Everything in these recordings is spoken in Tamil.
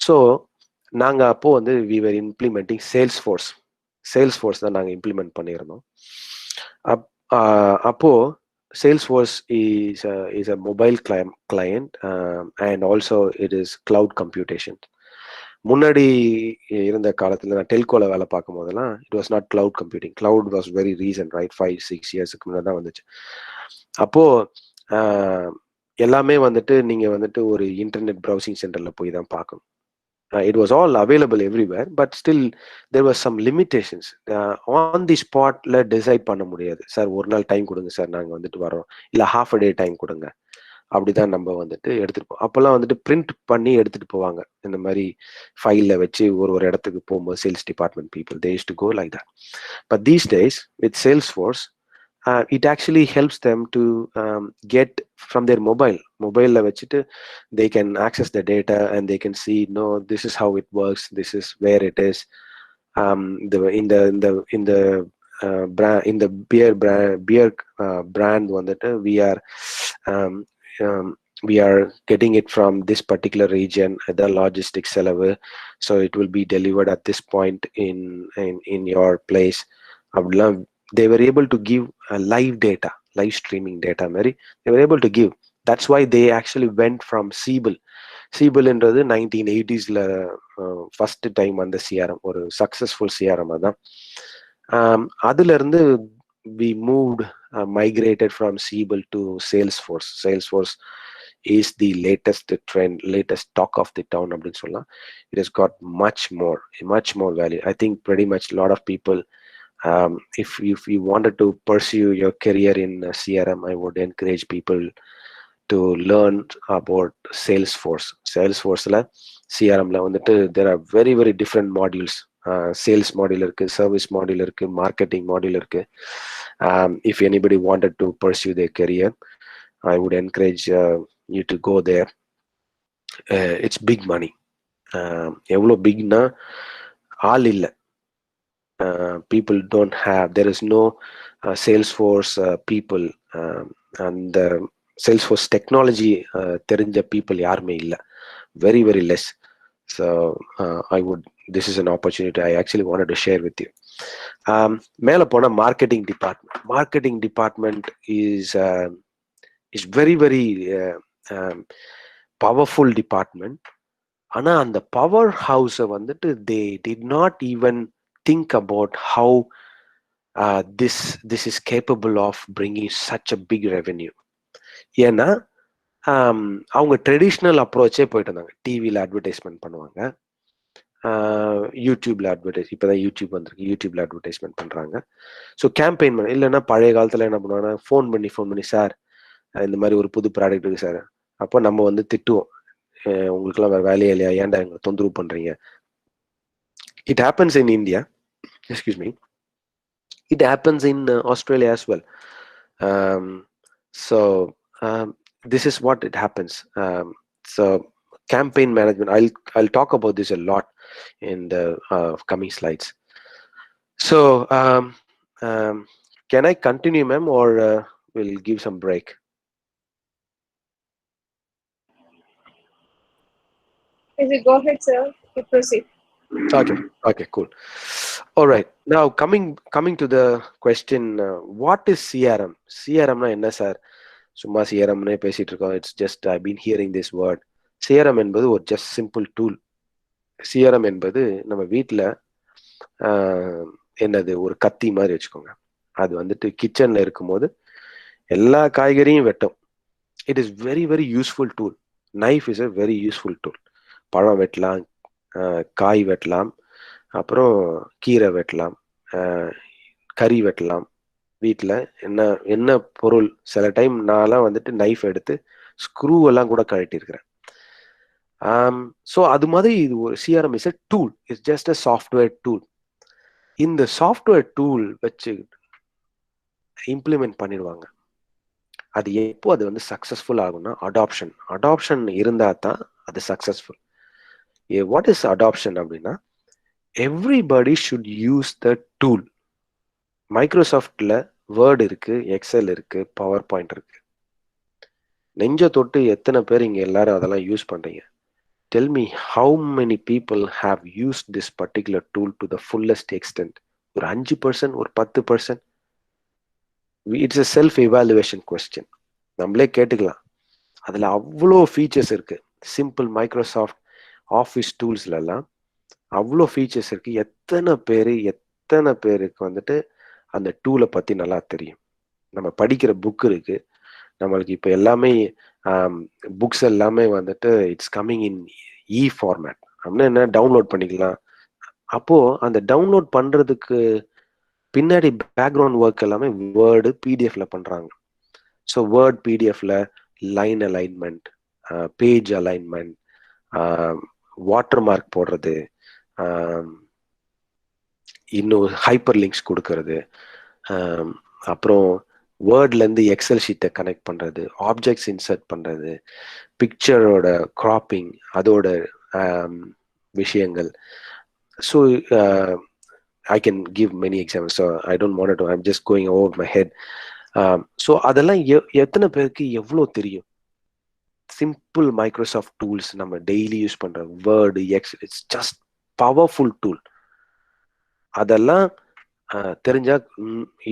ஸோ நாங்கள் அப்போ வந்து வி வர் இம்ப்ளிமெண்டிங் சேல்ஸ்ஃபோர்ஸ் தான் நாங்கள் இம்ப்ளிமெண்ட் பண்ணியிருந்தோம். அப்போ Salesforce is a mobile client and also it is cloud computation. முன்னாடி இருந்த காலத்துல நான் டெல்கோல வேலை பார்க்கும் போதெல்லாம் it was not cloud computing. Cloud was very recent, right? 5-6 இயர்ஸ்க்கு முன்னாடி தான் வந்துச்சு. அப்போ எல்லாமே வந்துட்டு நீங்க வந்துட்டு ஒரு இன்டர்நெட் ப்ரௌசிங் சென்டர்ல போய் தான் பார்க்கணும். It was all available everywhere, but still there were some limitations. On the spot la decide பண்ண முடியாது. சார் ஒரு நாள் டைம் கொடுங்க சார், நாங்க வந்துட்டு வரோம், இல்ல half a day டைம் கொடுங்க, அப்படிதான் நம்ம வந்துட்டு எடுத்துட்டு போவோம். அப்பெல்லாம் வந்துட்டு பிரிண்ட் பண்ணி எடுத்துட்டு போவாங்க. இந்த மாதிரி ஃபைல்ல வச்சு ஒரு இடத்துக்கு போகும்போது sales department people they used to go like that. But these days with Salesforce, it actually helps them to get from their mobile வச்சுட்டு they can access the data and they can see, no, this is how it works, this is where it is. In the beer brand வந்துட்டு we are getting it from this particular region, the logistics செலவு, so it will be delivered at this point in your place. அப்படிலாம் they were able to give live data, live streaming data Mary. They were able to give. That's why they actually went from Siebel என்றது 1980s ஃபர்ஸ்ட் டைம் அந்த CRM ஒரு சக்சஸ்ஃபுல் CRM அதான். அதுல இருந்து we moved migrated from Siebel to Salesforce is the latest trend, latest talk of the town அப்படின்னு சொல்லலாம். It has got much more value. I think pretty much a lot of people, if you wanted to pursue your career in CRM, I would encourage people to learn about Salesforce la CRM la வந்துட்டு there are very different modules. Sales module இருக்கு, service module இருக்கு, marketing module இருக்கு. If anybody wanted to pursue their career, I would encourage you to go there. It's big money. எவ்வளோ பிக்னா ஆள் இல்லை, people don't have, there is no Salesforce people and Salesforce technology தெரிஞ்ச people யாருமே இல்லை, very less. So this is an opportunity I actually wanted to share with you. மேல போன marketing department is very powerful department. ஆனா அந்த பவர் ஹவுஸை வந்துட்டு they did not even think about how this is capable of bringing such a big revenue. ஏன்னா அவங்க ட்ரெடிஷ்னல் அப்ரோச்சே போயிட்டு இருந்தாங்க. டிவியில் அட்வர்டைஸ்மெண்ட் பண்ணுவாங்க, யூடியூப்ல இப்போதான் யூடியூப் வந்திருக்கு, யூடியூப்ல அட்வர்டைஸ்மெண்ட் பண்றாங்க. ஸோ கேம்பெயின் பண்ண, இல்லைன்னா பழைய காலத்துல என்ன பண்ணுவாங்கன்னா ஃபோன் பண்ணி சார் இந்த மாதிரி ஒரு புது ப்ராடக்ட் இருக்கு சார், அப்போ நம்ம வந்து திட்டுவோம், உங்களுக்குலாம் வேற வேலையே இல்லையா, ஏன்டா எங்களை தொந்தரவு பண்றீங்க. It happens in India, excuse me, it happens in Australia as well. This is what it happens. So campaign management, I'll talk about this a lot in the coming slides. So can I continue, ma'am, or we'll give some break? If you go ahead, sir, you proceed. Okay, cool. All right, now coming to the question, what is CRM? CRM na enna sir? சும்மா CRM னே பேசிட்டு இருக்கோம். It's just I've been hearing this word. CRM என்பது ஒரு just simple tool. CRM என்பது நம்ம வீட்டில் என்னது ஒரு கத்தி மாதிரி வச்சுக்கோங்க. அது வந்துட்டு கிச்சன்ல இருக்கும்போது எல்லா காய்கறியும் வெட்டும். It is very useful tool. Knife is a very useful tool. பழம் வெட்டலாம், காய் வெட்டலாம், அப்புறம் கீரை வெட்டலாம், கறி வெட்டலாம். வீட்டில் என்ன பொருள், சில டைம் நான்லாம் வந்துட்டு நைஃப் எடுத்து ஸ்க்ரூ எல்லாம் கூட கழட்டியிருக்கிறேன். ஸோ அது மாதிரி இது ஒரு CRM is a tool, it's just a software tool. இந்த சாஃப்ட்வேர் டூல் வச்சு இம்ப்ளிமெண்ட் பண்ணிடுவாங்க. அது எப்போ அது வந்து சக்ஸஸ்ஃபுல் ஆகும்னா அடாப்ஷன் இருந்தால் தான் அது சக்ஸஸ்ஃபுல். வாட் இஸ் அடாப்ஷன் அப்படின்னா, everybody should use the tool. மைக்ரோசாஃப்ட்ல வேர்ட் இருக்கு, எக்ஸல் இருக்கு, பவர் பாயிண்ட் இருக்கு. நெஞ்ச தொட்டு எத்தனை பேர் இங்க எல்லாரும் அதெல்லாம் யூஸ் பண்றீங்க? Tell me how many people have used this particular tool to the fullest extent. ஒரு 5%, ஒரு 10%. It's a self evaluation question. நம்மளே கேட்டுக்கலாம். அதுல அவ்வளோ ஃபீச்சர்ஸ் இருக்கு. சிம்பிள் மைக்ரோசாஃப்ட் ஆஃபீஸ் டூல்ஸ்லாம் அவ்வளோ ஃபீச்சர்ஸ் இருக்கு. எத்தனை பேருக்கு வந்துட்டு அந்த டூலை பத்தி நல்லா தெரியும். நம்ம படிக்கிற புக் இருக்கு. நம்மளுக்கு இப்போ எல்லாமே புக்ஸ் எல்லாமே வந்துட்டு இட்ஸ் கம்மிங் இன் ஃபார்மேட். அப்படின்னா என்ன, டவுன்லோட் பண்ணிக்கலாம். அப்போ அந்த டவுன்லோட் பண்றதுக்கு பின்னாடி பேக்ரவுண்ட் ஒர்க் எல்லாமே வேர்டு பிடிஎஃப்ல பண்றாங்க. ஸோ வேர்ட் பிடிஎஃப்ல line alignment, page alignment, watermark போடுறது, இன்னும் ஹைப்பர் லிங்க்ஸ் கொடுக்கறது, அப்புறம் வேர்ட்லேருந்து எக்ஸல் ஷீட்டை கனெக்ட் பண்ணுறது, ஆப்ஜெக்ட்ஸ் இன்சர்ட் பண்ணுறது, பிக்சரோட கிராப்பிங், அதோட விஷயங்கள். So I can give many examples, so I don't want to, I'm just going over my head. So அதெல்லாம் எத்தனை பேருக்கு எவ்வளோ தெரியும்? சிம்பிள் மைக்ரோசாஃப்ட் டூல்ஸ் நம்ம டெய்லி யூஸ் பண்ற Word, Excel, it's just powerful tool. அதெல்லாம் தெரிஞ்சா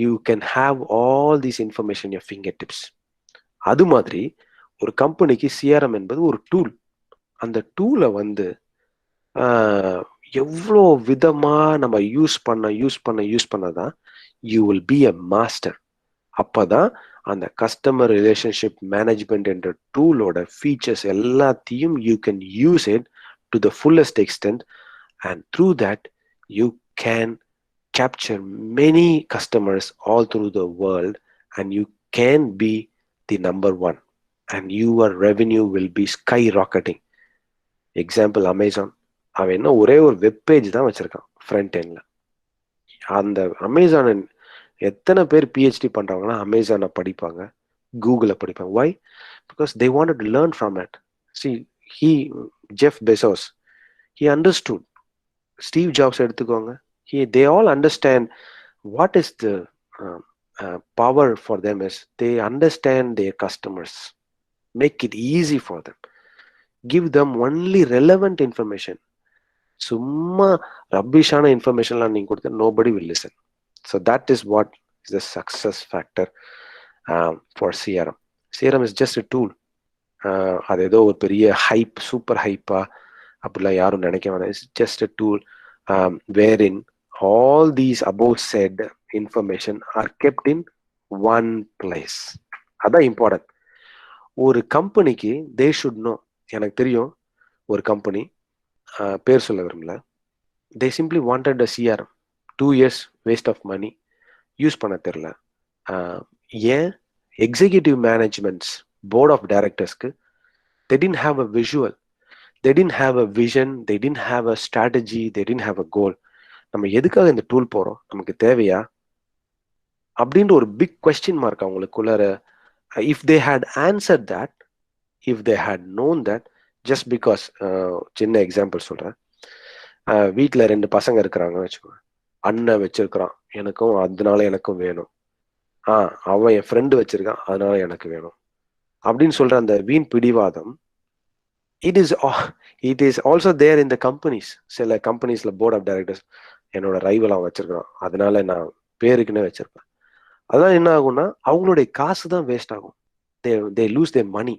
you can have all these information your finger tips. அது மாதிரி ஒரு கம்பெனிக்கு சிஆர்எம் என்பது ஒரு டூல். அந்த டூலை வந்து எவ்வளோ விதமா நம்ம யூஸ் பண்ணதான் you will be a master. அப்பதான் அந்த கஸ்டமர் ரிலேஷன்ஷிப் மேனேஜ்மெண்ட் என்ற டூலோட ஃபீச்சர்ஸ் எல்லாத்தையும் you can use it to the fullest extent, and through that you can capture many customers all through the world, and you can be the number one, and your revenue will be skyrocketing. Example, Amazon. அவன் என்ன ஒரே ஒரு வெப் பேஜ் தான் வச்சிருக்கான் ஃப்ரண்ட் எண்ட்ல. அந்த அமேசான் எத்தனை பேர் பிஹெச்டி பண்றாங்கன்னா அமேசானை படிப்பாங்க, கூகுளை படிப்பாங்க. Why? Because they wanted to learn from it. Jeff Bezos, he understood. Steve Jobs எடுத்துக்கோங்க. They all understand what is the power for them is they understand their customers. Make it easy for them. Give them only relevant information. சும்மா ரப்பிஷான இன்ஃபர்மேஷன்லாம் நீங்க கொடுத்தா nobody will listen. So that is what is the success factor for CRM. CRM is just a tool. அது ஏதோ ஒரு பெரிய ஹைப், சூப்பர் ஹைப்பா அப்படிலாம் யாரும் நினைக்க வேணாம். It's just a tool wherein all these above said information are kept in one place. அதான் இம்பார்ட்டன்ட். ஒரு கம்பெனிக்கு they should know. எனக்கு தெரியும் ஒரு கம்பெனி, பேர் சொல்ல விரும்பல, they simply wanted a CRM. 2 years waste of money, use பண்ண தெரியல. ஏன்? எக்ஸிக்யூட்டிவ் மேனேஜ்மெண்ட்ஸ், போர்ட் ஆஃப் டைரக்டர்ஸ்க்கு they didn't have a visual, they didn't have a vision, they didn't have a strategy, they didn't have a goal. நம்ம எதுக்காக இந்த டூல் போறோம், நமக்கு தேவையா அப்படின்ற ஒரு பிக் கொஸ்டின் மார்க் அவங்களுக்குள்ளார. If they had answer that, if they had known that, just because, சின்ன எக்ஸாம்பிள் சொல்றேன். வீட்டில் 2 பசங்க இருக்கிறாங்கன்னு வச்சுக்கோங்க. அண்ணன் வச்சிருக்கிறான், அதனால எனக்கும் வேணும். அவன் என் ஃப்ரெண்டு வச்சிருக்கான், அதனால எனக்கு வேணும் அப்படின்னு சொல்ற அந்த வீண் பிடிவாதம், it is also there in the companies. சில கம்பெனிஸ்ல போர்ட் ஆஃப் டைரக்டர்ஸ், என்னோட ரைவல் அவன் வச்சிருக்கான், அதனால நான் பேருக்குன்னே வச்சிருப்பேன். அதெல்லாம் என்ன ஆகும்னா அவங்களுடைய காசு தான் வேஸ்ட் ஆகும். they lose their money.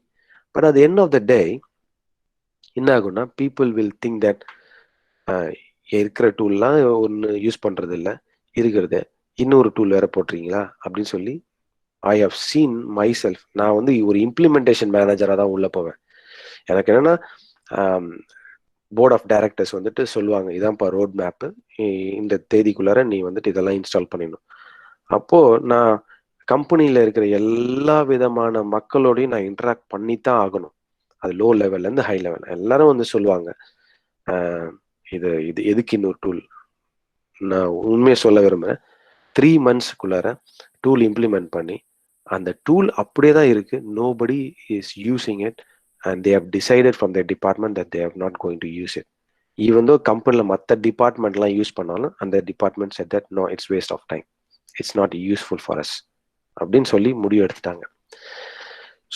But at the end of the day என்ன ஆகும்னா people will think that இருக்கிற டூல்லாம் ஒன்று யூஸ் பண்றது இல்லை, இருக்கிறது இன்னொரு டூல் வேற போட்டுறீங்களா அப்படின்னு சொல்லி. I have seen myself. நான் வந்து ஒரு இம்ப்ளிமெண்டேஷன் மேனேஜராக தான் உள்ள போவேன். எனக்கு என்னன்னா போர்ட் ஆஃப் டைரக்டர்ஸ் வந்துட்டு சொல்லுவாங்க, இதான்ப்பா ரோட் மேப்பு, இந்த தேதிக்குள்ளார நீ வந்துட்டு இதெல்லாம் இன்ஸ்டால் பண்ணிடணும். அப்போ நான் கம்பெனியில இருக்கிற எல்லா விதமான மக்களோடையும் நான் இன்டராக்ட் பண்ணித்தான் ஆகணும். அது லோ லெவல்ல இருந்து ஹை லெவல் எல்லாரும் வந்து சொல்லுவாங்க, இது எதுக்கு இன்னொரு டூல். நான் உண்மையை சொல்ல விரும்புறேன். 3 monthsக்குள்ளார டூல் இம்ப்ளிமெண்ட் பண்ணி அந்த டூல் அப்படியே தான் இருக்கு. nobody is using it and they have decided from their department that they are not going to use it. even though கம்பெனில மற்ற டிபார்ட்மெண்ட்லாம் யூஸ் பண்ணாலும் அந்த department said that no, it's waste of time, it's not useful for us அப்படின்னு சொல்லி முடிவு எடுத்துட்டாங்க.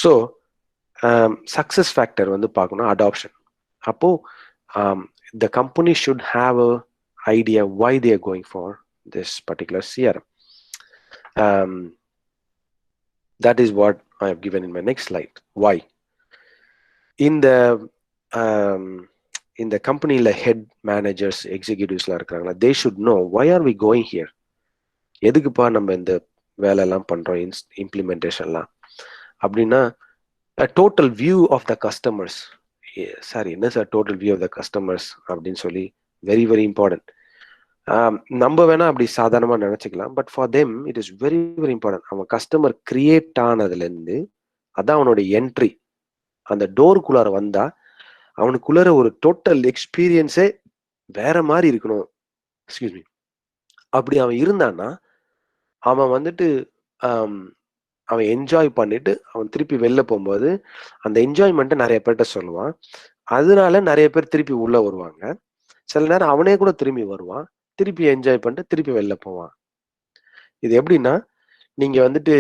ஸோ சக்சஸ் ஃபேக்டர் வந்து பார்க்கணும். அப்போ the company should have a idea why they are going for this particular CRM. That is what I have given in my next slide. Why? In the companyல head managers, executives-லாம் இருக்காங்களா, they should know why are we going here. எதுக்குப்பா நம்ம இந்த வேலை எல்லாம் பண்றோம், இம்ப்ளிமெண்டேஷன்லாம் அப்படின்னா total view of the customers. Sir என்ன sir total view of the customers அப்படின்னு சொல்லி வெரி வெரி இம்பார்ட்டன்ட். நம்ம வேணா அப்படி சாதாரணமா நினைச்சுக்கலாம், but for them it is very very important. அவன் கஸ்டமர் கிரியேட் ஆனதுல இருந்து அதான் அவனோட என்ட்ரி, அந்த டோருக்குள்ளார வந்தா அவனுக்குள்ளார ஒரு டோட்டல் எக்ஸ்பீரியன்ஸே வேற மாதிரி இருக்கணும். Excuse me. அப்படி அவன் இருந்தான்னா அவன் வந்துட்டு அவன் என்ஜாய் பண்ணிட்டு அவன் திருப்பி வெளில போகும்போது அந்த என்ஜாய்மெண்ட்டை நிறைய பேர்கிட்ட சொல்லுவான். அதனால நிறைய பேர் திருப்பி உள்ள வருவாங்க. சில நேரம் அவனே கூட திரும்பி வருவான், திருப்பி என்ஜாய் பண்ணிட்டு திருப்பி வெளில போவான். இது எப்படின்னா, நீங்க வந்துட்டு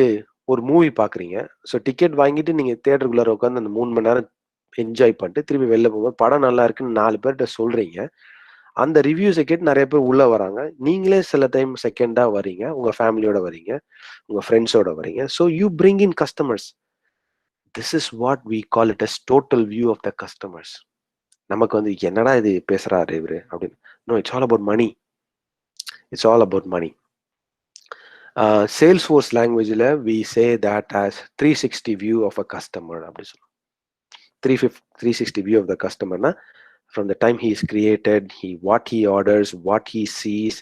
ஒரு மூவி பாக்குறீங்க. ஸோ டிக்கெட் வாங்கிட்டு நீங்க தியேட்டருக்குள்ளார உட்காந்து அந்த 3 மணி நேரம் என்ஜாய் பண்ணிட்டு திருப்பி வெளில போகும்போது படம் நல்லா இருக்குன்னு 4 பேர்கிட்ட சொல்றீங்க. அந்த ரிவ்யூஸை கேட்டு நிறைய பேர் உள்ள வராங்க. நீங்களே சில டைம் செகண்டா வரீங்க, உங்க ஃபேமிலியோட வரீங்க, உங்க ஃப்ரெண்ட்ஸோட வரீங்க. So you bring in customers. This is what we call it as total view of the customers. நமக்கு வந்து என்னடா இது பேசுறாரு இவரு அப்படின்னு. No, it's all about money. It's all about money. Salesforce லாங்குவேஜில் we say that as 360 view of a customer அப்படி சொல்லுவோம். 360 view of the customer na, from the time he is created, what he orders, what he sees.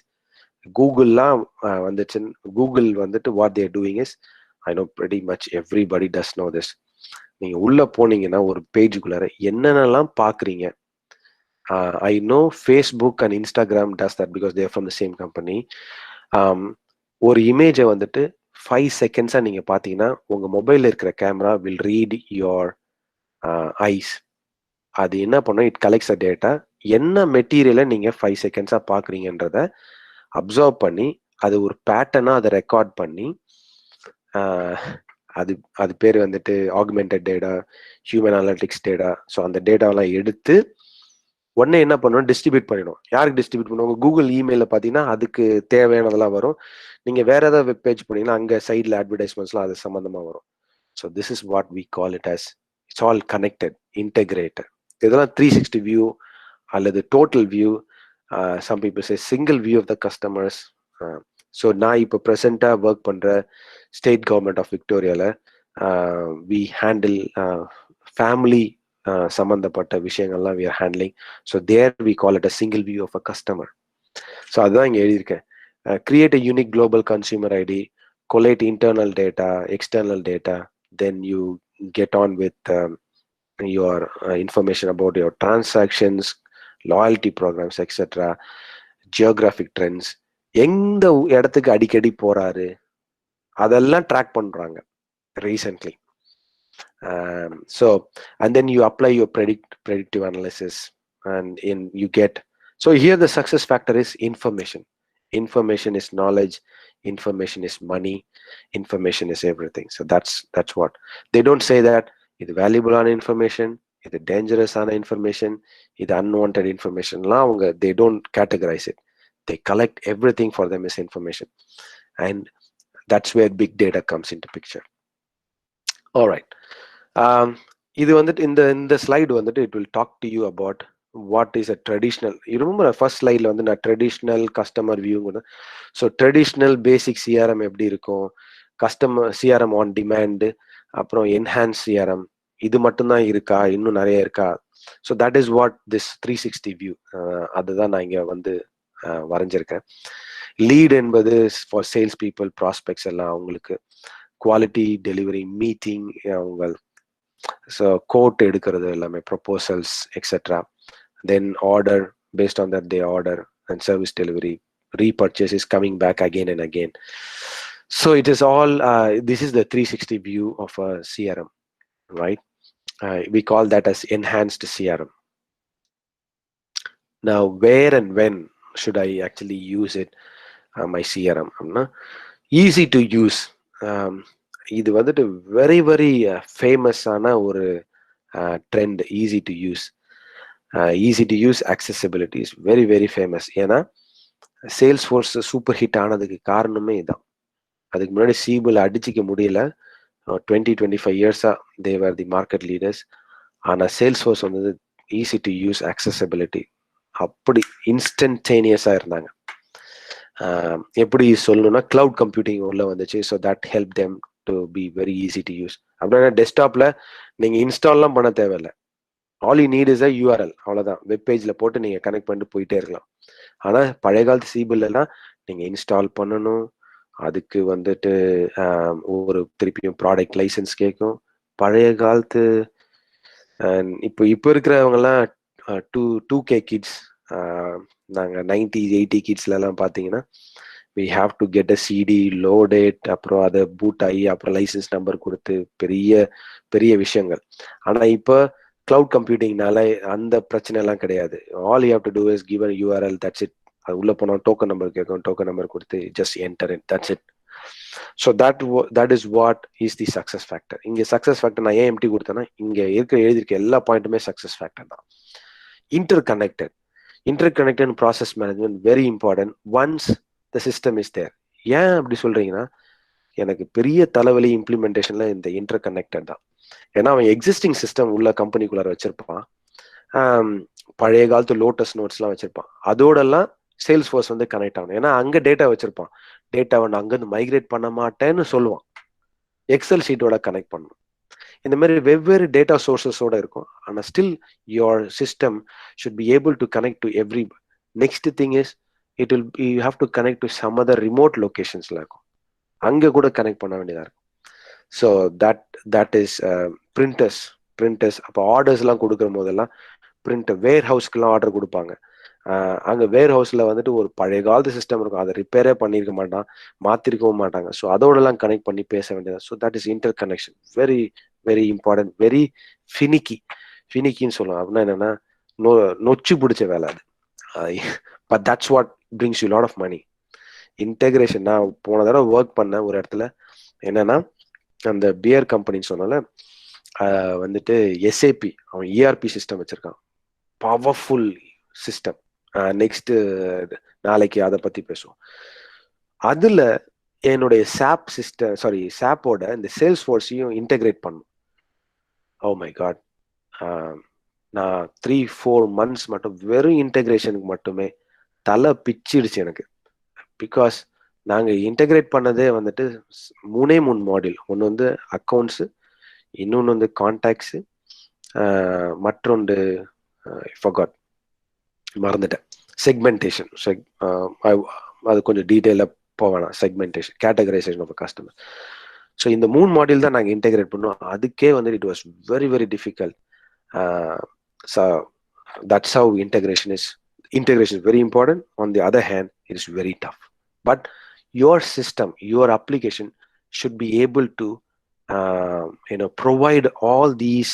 Google வந்துச்சு. Google வந்துட்டு what they are doing is, I know pretty much everybody does know this. நீங்க உள்ள போனீங்கன்னா ஒரு பேஜுக்குள்ளார என்னென்னலாம் பாக்குறீங்க. I know Facebook and Instagram does that because they are from the same company. ஒரு இமேஜை வந்துட்டு 5 செகண்ட்ஸா நீங்க பாத்தீங்கன்னா உங்க மொபைல்ல இருக்கிற camera will read your eyes. அது என்ன பண்ணும், இட் கலெக்ட்ஸ் அ டேட்டா. என்ன மெட்டீரியலை நீங்க 5 செகண்ட்ஸா பாக்குறீங்கன்றத அப்சர்வ் பண்ணி அது ஒரு பேட்டர்னா அதை ரெக்கார்ட் பண்ணி அது அது பேர் வந்துட்டு augmented data, human analytics data. So அந்த டேட்டாவெல்லாம் எடுத்து உடனே என்ன பண்ணணும், டிஸ்ட்ரிபியூட் பண்ணிடும். யாருக்கு டிஸ்ட்ரிபியூட் பண்ணுவாங்க? கூகுள் இமெயிலில் பார்த்தீங்கன்னா அதுக்கு தேவையானதெல்லாம் வரும். நீங்கள் வேற ஏதாவது வெப் பேஜ் போனீங்கன்னா அங்கே சைடில் அட்வர்டைஸ்மெண்ட்ஸ்லாம் அது சம்மந்தமாக வரும். So this is what we call it as, it's all connected, integrated. இதெல்லாம் 360 வியூ அல்லது total view. Some people say single view of the customers. So நான் இப்போ ப்ரெசென்ட்டாக ஒர்க் பண்ணுற ஸ்டேட் கவர்மெண்ட் ஆஃப் விக்டோரியாவில் வி ஹேண்டில் ஃபேமிலி சம்மந்தப்பட்ட விஷயங்கள்லாம் we are handling. So there we call it a single view of a customer. So அதுதான் இங்கே எழுதியிருக்கேன். Create a unique global consumer ID, collate internal data, external data, then you get on with your information about your transactions, loyalty programs, etc., geographic trends. எந்த இடத்துக்கு அடிக்கடி போறாரு அதெல்லாம் ட்ராக் பண்றாங்க recently. So and then you apply your predictive analysis and you get. So here the success factor is information. Information is knowledge, information is money, information is everything. So that's what they don't say that இது வேல்யூபிளான இன்ஃபர்மேஷன், இது டேஞ்சரஸான இன்ஃபர்மேஷன், இது அன்வான்ட் இன்ஃபர்மேஷன்லாம் அவங்க they don't categorize it. They collect everything for them as information, and that's where big data comes into picture. All right. இது வந்துட்டு இந்த ஸ்லைடு வந்துட்டு it will talk to you about what is a traditional. You remember first slideல வந்து நான் ட்ரெடிஷ்னல் கஸ்டமர் வியூங்க. ஸோ ட்ரெடிஷ்னல் பேசிக் சிஆர்எம் எப்படி இருக்கும், கஸ்டமர் சிஆர்எம் ஆன் டிமாண்ட், அப்புறம் என்ஹான்ஸ் சிஆர்எம், இது மட்டும்தான் இருக்கா, இன்னும் நிறைய இருக்கா? So that is what this 360 view. அதுதான் நான் இங்க வந்து வரைஞ்சிருக்கேன். லீட் என்பது ஃபார் சேல்ஸ் பீப்புள், ப்ராஸ்பெக்ட்ஸ் எல்லாம் அவங்களுக்கு. குவாலிட்டி டெலிவரி, மீட்டிங் அவங்க. ஸோ கோட் எடுக்கிறது எல்லாமே, proposals etcetera. Then order, based on that they order, and service delivery, repurchase is coming back again and again. So it is all this is the 360 view of a CRM, right? We call that as enhanced CRM. Now where and when should I actually use it, my CRM? Easy to use. இது வந்துட்டு வெரி வெரி ஃபேமஸான ஒரு trend, easy to use. Easy to use, accessibility is very very famous. ஏன்னா சேல்ஸ் ஃபோர்ஸ் சூப்பர் ஹிட் ஆனதுக்கு காரணமே இதான். அதுக்கு முன்னாடி சீபிள் அடிச்சிக்க முடியல. 20-25 இயர்ஸா தேவர் தி மார்க்கெட் லீடர்ஸ். ஆனால் சேல்ஸ் ஃபோர்ஸ் வந்து ஈஸி டு யூஸ், accessibility அப்படி இன்ஸ்டன்டேனியஸாக இருந்தாங்க. எப்படி சொல்லணும்னா கிளவுட் கம்ப்யூட்டிங் உள்ள வந்துச்சு. So that help them to be very easy to use. அப்படின்னா டெஸ்க்டாப்பில் நீங்கள் இன்ஸ்டால்லாம் பண்ண தேவையில்லை. All you need is a URL, அவ்வளோதான். வெப்பேஜில் போட்டு நீங்கள் கனெக்ட் பண்ணிட்டு போயிட்டே இருக்கலாம். ஆனால் பழைய காலத்து சீபிள்லாம் நீங்கள் இன்ஸ்டால் பண்ணணும். அதுக்கு வந்துட்டு ஒரு திருப்பியும் ப்ராடக்ட் லைசன்ஸ் கேட்கும். பழைய காலத்து இப்போ இருக்கிறவங்கலாம் 2K கிட்ஸ், நாங்கள் 90s 80 கிட்ஸ்லாம் பார்த்தீங்கன்னா we have to get a CD, load it, அப்புறம் அதை பூட் ஆகி அப்புறம் லைசன்ஸ் நம்பர் கொடுத்து பெரிய பெரிய விஷயங்கள். ஆனால் இப்போ கிளவுட் கம்ப்யூட்டிங்னால அந்த பிரச்சனை எல்லாம் கிடையாது. All you have to do is give a URL, that's it. அது உள்ள போனால் டோக்கன் நம்பர் கேட்கும், டோக்கன் நம்பர் கொடுத்து just enter it, that's it. So that is what is the success factor. இங்கே சக்ஸஸ் ஃபேக்டர் நான் ஏன் எம்டி கொடுத்தேன்னா, இங்கே எழுதியிருக்க எல்லா பாயிண்ட்டுமே சக்ஸஸ் ஃபேக்டர் தான். Interconnected process management very important once the system is there. ஏன் அப்படி சொல்றீங்கன்னா, எனக்கு பெரிய தலைவலி இம்ப்ளிமெண்டேஷன்ல இந்த இன்டர்கனெக்டட் தான். ஏன்னா அவன் எக்ஸிஸ்டிங் சிஸ்டம் உள்ள கம்பெனிக்குள்ளார வச்சிருப்பான். பழைய காலத்து லோட்டஸ் நோட்ஸ்லாம் வச்சிருப்பான். அதோடலாம் சேல்ஸ் ஃபோர்ஸ் வந்து கனெக்ட் ஆகணும். ஏன்னா அங்கே டேட்டா வச்சிருப்பான். டேட்டாவை நான் அங்கேருந்து மைக்ரேட் பண்ண மாட்டேன்னு சொல்லுவான். எக்ஸல் ஷீட்டோட கனெக்ட் பண்ணணும். இந்த மாதிரி வெவ்வேறு டேட்டா சோர்சஸோட இருக்கும். ஆனால் still your system should be able to connect to every. Next thing is it will you have to connect to some other remote லொகேஷன்ஸ்ல இருக்கும். அங்கே கூட கனெக்ட் பண்ண வேண்டியதாக இருக்கும். So that is printers. அப்போ ஆர்டர்ஸ்லாம் கொடுக்குற போதெல்லாம் பிரிண்டர் வேர் ஹவுஸ்க்குலாம் ஆர்டர் கொடுப்பாங்க. அங்கே வேர் ஹவுஸில் வந்துட்டு ஒரு பழைய காலத்து சிஸ்டம் இருக்கும். அதை ரிப்பேரே பண்ணியிருக்க மாட்டான், மாற்றிருக்கவும் மாட்டாங்க. ஸோ அதோடலாம் கனெக்ட் பண்ணி பேச வேண்டியது. So that is interconnection, very very important, very ஃபினிக்கின்னு சொல்லுவோம். அப்படின்னா என்னென்னா நொச்சு பிடிச்ச வேலை அது. But that's what brings you lot of money. Integration. நான் போன தடவை ஒர்க் பண்ண ஒரு இடத்துல என்னன்னா, அந்த பியர் கம்பெனின்னு சொன்னால வந்துட்டு எஸ்ஏபி அவன் இஆர்பி சிஸ்டம் வச்சிருக்கான், பவர்ஃபுல் சிஸ்டம். நெக்ஸ்ட் நாளைக்கு அதை பத்தி பேசுவோம். அதுல என்னுடைய சாப்போட இந்த சேல்ஸ் ஃபோர்ஸையும் இன்டெகிரேட் பண்ணும். ஓ மை காட், நான் 3-4 months மட்டும் வெறும் இன்டெகிரேஷனுக்கு மட்டுமே தலை பிச்சிடுச்சு எனக்கு. பிகாஸ் நாங்கள் இன்டெகிரேட் பண்ணதே வந்துட்டு 3 மாடியூல். ஒன்று வந்து அக்கௌண்ட்ஸு, இன்னொன்று வந்து கான்டாக்ட்ஸு, மற்றொன்று ஃபர்காட், மறந்துட்டேன், செக்மெண்டேஷன். அது கொஞ்சம் டீட்டெயிலாக போவேணாம். Segmentation, categorization of customer. So இந்த 3 மாடியூல் தான் நாங்கள் இன்டெகிரேட் பண்ணுவோம். அதுக்கே வந்துட்டு it was very very difficult. So that's how integration is very important. On the other hand, it is very tough. But your system, your application should be able to provide all these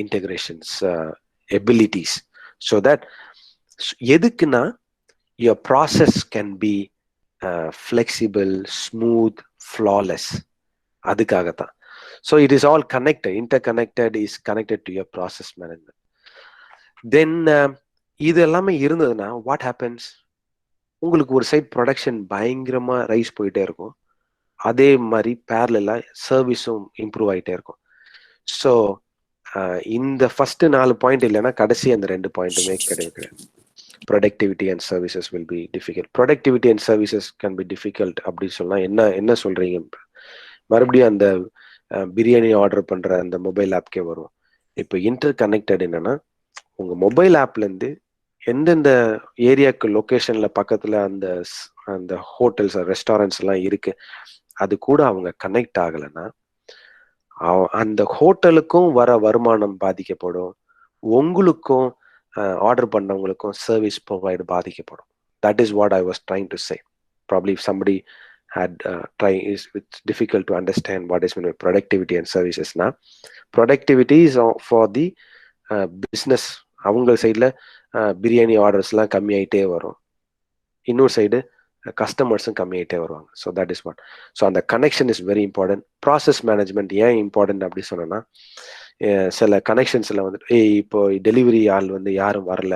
integrations abilities, so that எதுக்குன்னா your process can be flexible, smooth, flawless. அதுக்காகத்தான். So it is all connected. Interconnected is connected to your process management. Then இது எல்லாமே இருந்ததுன்னா வாட் ஹேப்பன்ஸ், உங்களுக்கு ஒரு சைட் ப்ரொடக்ஷன் பயங்கரமா ரைஸ் போயிட்டே இருக்கும், அதே மாதிரி பேரலா சர்வீஸும் இம்ப்ரூவ் ஆகிட்டே இருக்கும். ஸோ இந்த ஃபர்ஸ்ட் 4 பாயிண்ட் இல்லைன்னா கடைசி அந்த 2 பாயிண்ட்டுமே கிடையாது. Productivity and services will be difficult. Productivity and services can be difficult அப்படின்னு சொன்னா என்ன சொல்றீங்க? மறுபடியும் அந்த பிரியாணி ஆர்டர் பண்ற அந்த மொபைல் ஆப்கே வரும். இப்போ இன்டர் கனெக்டட் என்னன்னா, உங்க மொபைல் ஆப்ல இருந்து எந்தெந்த ஏரியாவுக்கு லொக்கேஷன்ல பக்கத்துல அந்த ஹோட்டல்ஸ் ரெஸ்டாரண்ட்ஸ் எல்லாம் இருக்கு, அது கூட அவங்க கனெக்ட் ஆகலைன்னா அந்த ஹோட்டலுக்கும் வர வருமானம் பாதிக்கப்படும், உங்களுக்கும் ஆர்டர் பண்ணவங்களுக்கும் சர்வீஸ் ப்ரொவைடு பாதிக்கப்படும். That is what I was trying to say. Probably somebody had it's difficult to understand what is meant by productivity and services. Now productivity is for the business. அவங்க சைடில் பிரியாணி ஆர்டர்ஸ்லாம் கம்மியாயிட்டே வரும், இன்னொரு சைடு கஸ்டமர்ஸும் கம்மியாயிட்டே வருவாங்க. So that is what. So அந்த connection is very important. Process management ஏன் இம்பார்ட்டன்ட் அப்படி சொன்னோன்னா, சில கனெக்ஷன்ஸ்ல வந்துட்டு இப்போ டெலிவரி ஆள் வந்து யாரும் வரல,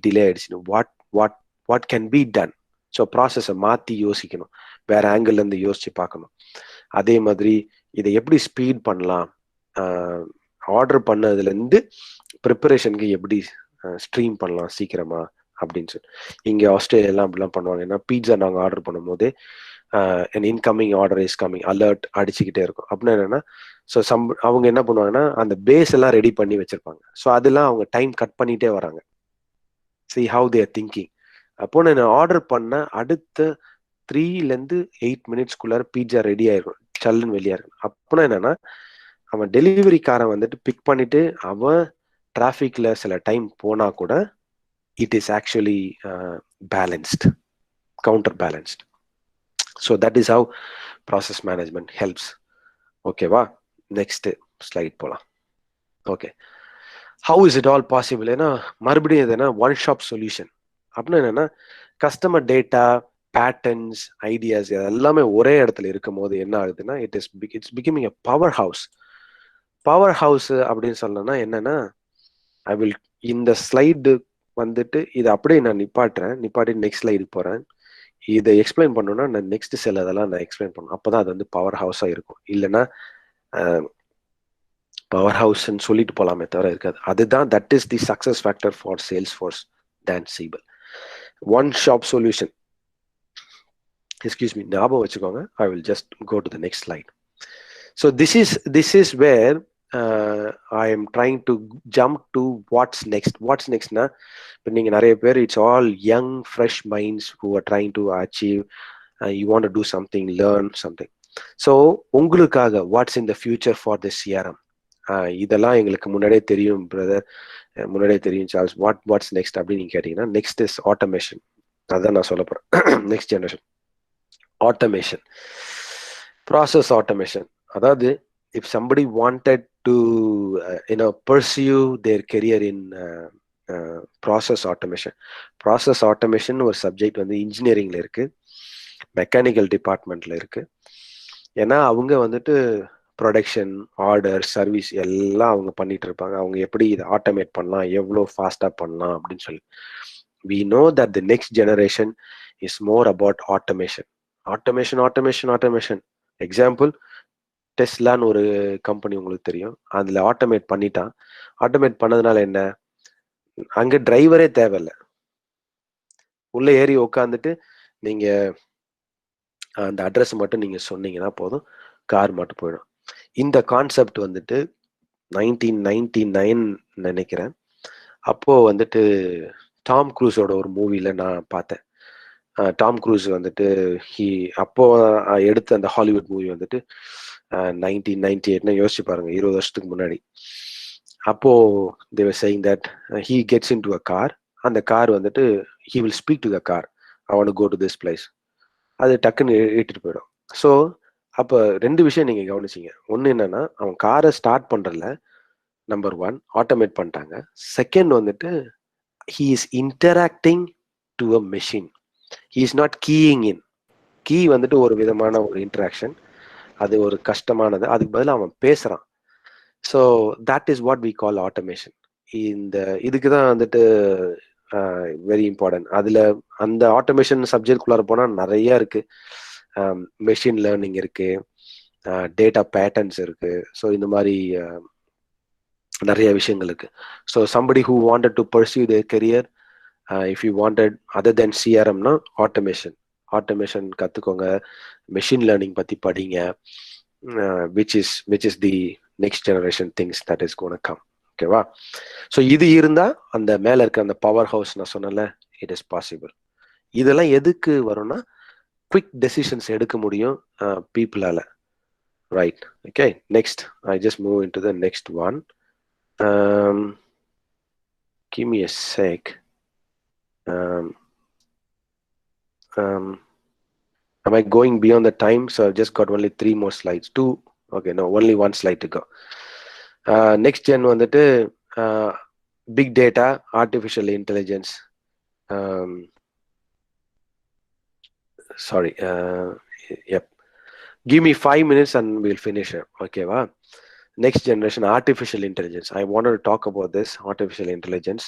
டிலே ஆயிடுச்சுன்னு, what what can be done. So ப்ராசஸை மாற்றி யோசிக்கணும், வேற ஆங்கிள் இருந்து யோசிச்சு பார்க்கணும். அதே மாதிரி இதை எப்படி ஸ்பீட் பண்ணலாம், ஆர்டர் பண்ணதுலேருந்து ப்ரிப்பரேஷனுக்கு எப்படி ஸ்ட்ரீம் பண்ணலாம் சீக்கிரமா அப்படின்னு சொல்லி. இங்கே ஆஸ்திரேலியாலாம் அப்படிலாம் பண்ணுவாங்க. ஏன்னா பீட்சா நாங்கள் ஆர்டர் பண்ணும்போது an incoming order is coming alert அடிச்சுக்கிட்டே இருக்கும். அப்படின்னா என்னன்னா, ஸோ அவங்க என்ன பண்ணுவாங்கன்னா அந்த பேஸ் எல்லாம் ரெடி பண்ணி வச்சிருப்பாங்க. ஸோ அதெல்லாம் அவங்க டைம் கட் பண்ணிட்டே வராங்க. see how they are thinking. அப்போ நான் ஆர்டர் பண்ண அடுத்த 3 to 8 மினிட்ஸ்க்குள்ளார பீட்சா ரெடி ஆயிருக்கும், சல்லுன்னு வெளியா இருக்கும். அப்போனா என்னன்னா, அவன் டெலிவரிக்காரன் வந்துட்டு பிக் பண்ணிட்டு அவன் டிராஃபிக்ல சில டைம் போனா கூட it is actually balanced, counter balanced. So that is how process management helps. ஓகேவா, நெக்ஸ்ட் ஸ்லைட் போகலாம். Okay, how is it all possible? ஏன்னா மறுபடியும் எதுனா ஒன் ஷாப் சொல்யூஷன் அப்படின்னா என்னன்னா, கஸ்டமர் டேட்டா, பேட்டர்ன்ஸ், ஐடியாஸ் எல்லாமே ஒரே இடத்துல இருக்கும் போது என்ன ஆகுதுன்னா, it's becoming a power house. Power house அப்படின்னு சொல்லணும்னா என்னன்னா, ஐ வில் இந்த ஸ்லைடு வந்துட்டு இதை அப்படியே நான் நிப்பாட்டி நெக்ஸ்ட் ஸ்லைடு போறேன். இதை எக்ஸ்பிளைன் பண்ணணும்னா நான் நெக்ஸ்ட் சில இதெல்லாம் நான் எக்ஸ்பிளைன் பண்ணணும். அப்போதான் அது வந்து பவர் ஹவுஸா இருக்கும். இல்லைன்னா பவர் ஹவுஸ்ன்னு சொல்லிட்டு போலாமே தவிர இருக்காது. அதுதான் that is the success factor for Salesforce than Siebel. One shop solution, excuse me, ஞாபகம் வச்சுக்கோங்க. I will just go to the next slide. So this is where I am trying to jump to what's next. What's நெக்ஸ்ட்னா, இப்போ நீங்கள் நிறைய பேர் it's all young fresh minds who are trying to achieve, you want to do something, learn something. So உங்களுக்காக what's in the future for the CRM? இதெல்லாம் எங்களுக்கு முன்னாடியே தெரியும் பிரதர், முன்னாடியே தெரியும் சார்ல்ஸ். வாட்ஸ் நெக்ஸ்ட் அப்படின்னு நீங்க கேட்டீங்கன்னா, நெக்ஸ்ட் இஸ் ஆட்டோமேஷன். அதான் நான் சொல்ல போறேன். Next generation automation, process automation. அதாவது if somebody wanted to pursue their career in process automation ஒரு சப்ஜெக்ட் வந்து இன்ஜினியரிங்ல இருக்கு, மெக்கானிக்கல் டிபார்ட்மெண்ட்ல இருக்கு. ஏன்னா அவங்க வந்துட்டு ப்ரொடக்ஷன், ஆர்டர், சர்வீஸ் எல்லாம் அவங்க பண்ணிட்டு இருப்பாங்க. அவங்க எப்படி இதை ஆட்டோமேட் பண்ணலாம், எவ்வளோ ஃபாஸ்டா பண்ணலாம் அப்படின்னு சொல்லி. we know that the next generation is more about automation. Example, டெஸ்லான்னு ஒரு கம்பெனி உங்களுக்கு தெரியும். அதுல ஆட்டோமேட் பண்ணிட்டான். ஆட்டோமேட் பண்ணதுனால என்ன, அங்க டிரைவரே தேவையில்லை. உள்ள ஏறி உட்காந்துட்டு நீங்க அந்த அட்ரஸ் மட்டும் நீங்க சொன்னீங்கன்னா போதும், கார் மட்டும் போயிடும். இந்த கான்செப்ட் வந்துட்டு 1999 நினைக்கிறேன். அப்போ வந்துட்டு டாம் க்ரூஸோட ஒரு மூவில நான் பார்த்தேன். டாம் க்ரூஸ் வந்துட்டு அப்போ எடுத்த அந்த ஹாலிவுட் மூவி வந்துட்டு 1998 யோசிச்சு பாருங்க, 20 வருஷத்துக்கு முன்னாடி. அப்போ they were saying that he gets into a car. அந்த கார் வந்துட்டு he will speak to the car, I want to go to this place. அது டக்குன்னு இட்டுட்டு போயிடும். ஸோ அப்போ 2 விஷயம் நீங்க கவனிச்சிங்க. ஒன்று என்னன்னா, அவன் காரை ஸ்டார்ட் பண்றதுல நம்பர் 1 ஆட்டோமேட் பண்ணிட்டாங்க. செகண்ட் வந்துட்டு he is interacting to a machine, he is not keying in. Key வந்துட்டு ஒரு விதமான ஒரு இன்டராக்ஷன், அது ஒரு கஷ்டமானது. அதுக்கு பதிலாக அவன் பேசுறான். So that is what we call automation. இதுக்கு தான் வந்துட்டு வெரி இம்பார்ட்டன்ட். அதுல அந்த ஆட்டோமேஷன் சப்ஜெக்ட்குள்ளார போனா நிறைய இருக்கு. மெஷின் லேர்னிங் இருக்கு, டேட்டா பேட்டர்ன்ஸ் இருக்கு. ஸோ இந்த மாதிரி நிறைய விஷயங்கள் இருக்கு. So somebody who wanted to pursue their career, if you wanted other than CRMனா ஆட்டோமேஷன் கத்துக்கோங்க, மெஷின் லேர்னிங் பத்தி படிங்க, which is the next generation things that is going to come. ஓகேவா? ஸோ இது இருந்தா அந்த மேல இருக்க அந்த பவர் ஹவுஸ் நான் சொன்னல, இட் இஸ் பாசிபிள். இதெல்லாம் எதுக்கு வரும்னா, குவிக் டெசிஷன்ஸ் எடுக்க முடியும் பீப்புளால. Right, okay. Next I just move into the next one. Give me a sec. Am I going beyond the time? So I've just got only 3 more slides. 2. Okay, no, only 1 slide to go. Next gen வந்துட்டு big data, artificial intelligence. Sorry. Yep. Give me 5 minutes and we'll finish it. Okay, wow. Next generation artificial intelligence. I want to talk about this artificial intelligence.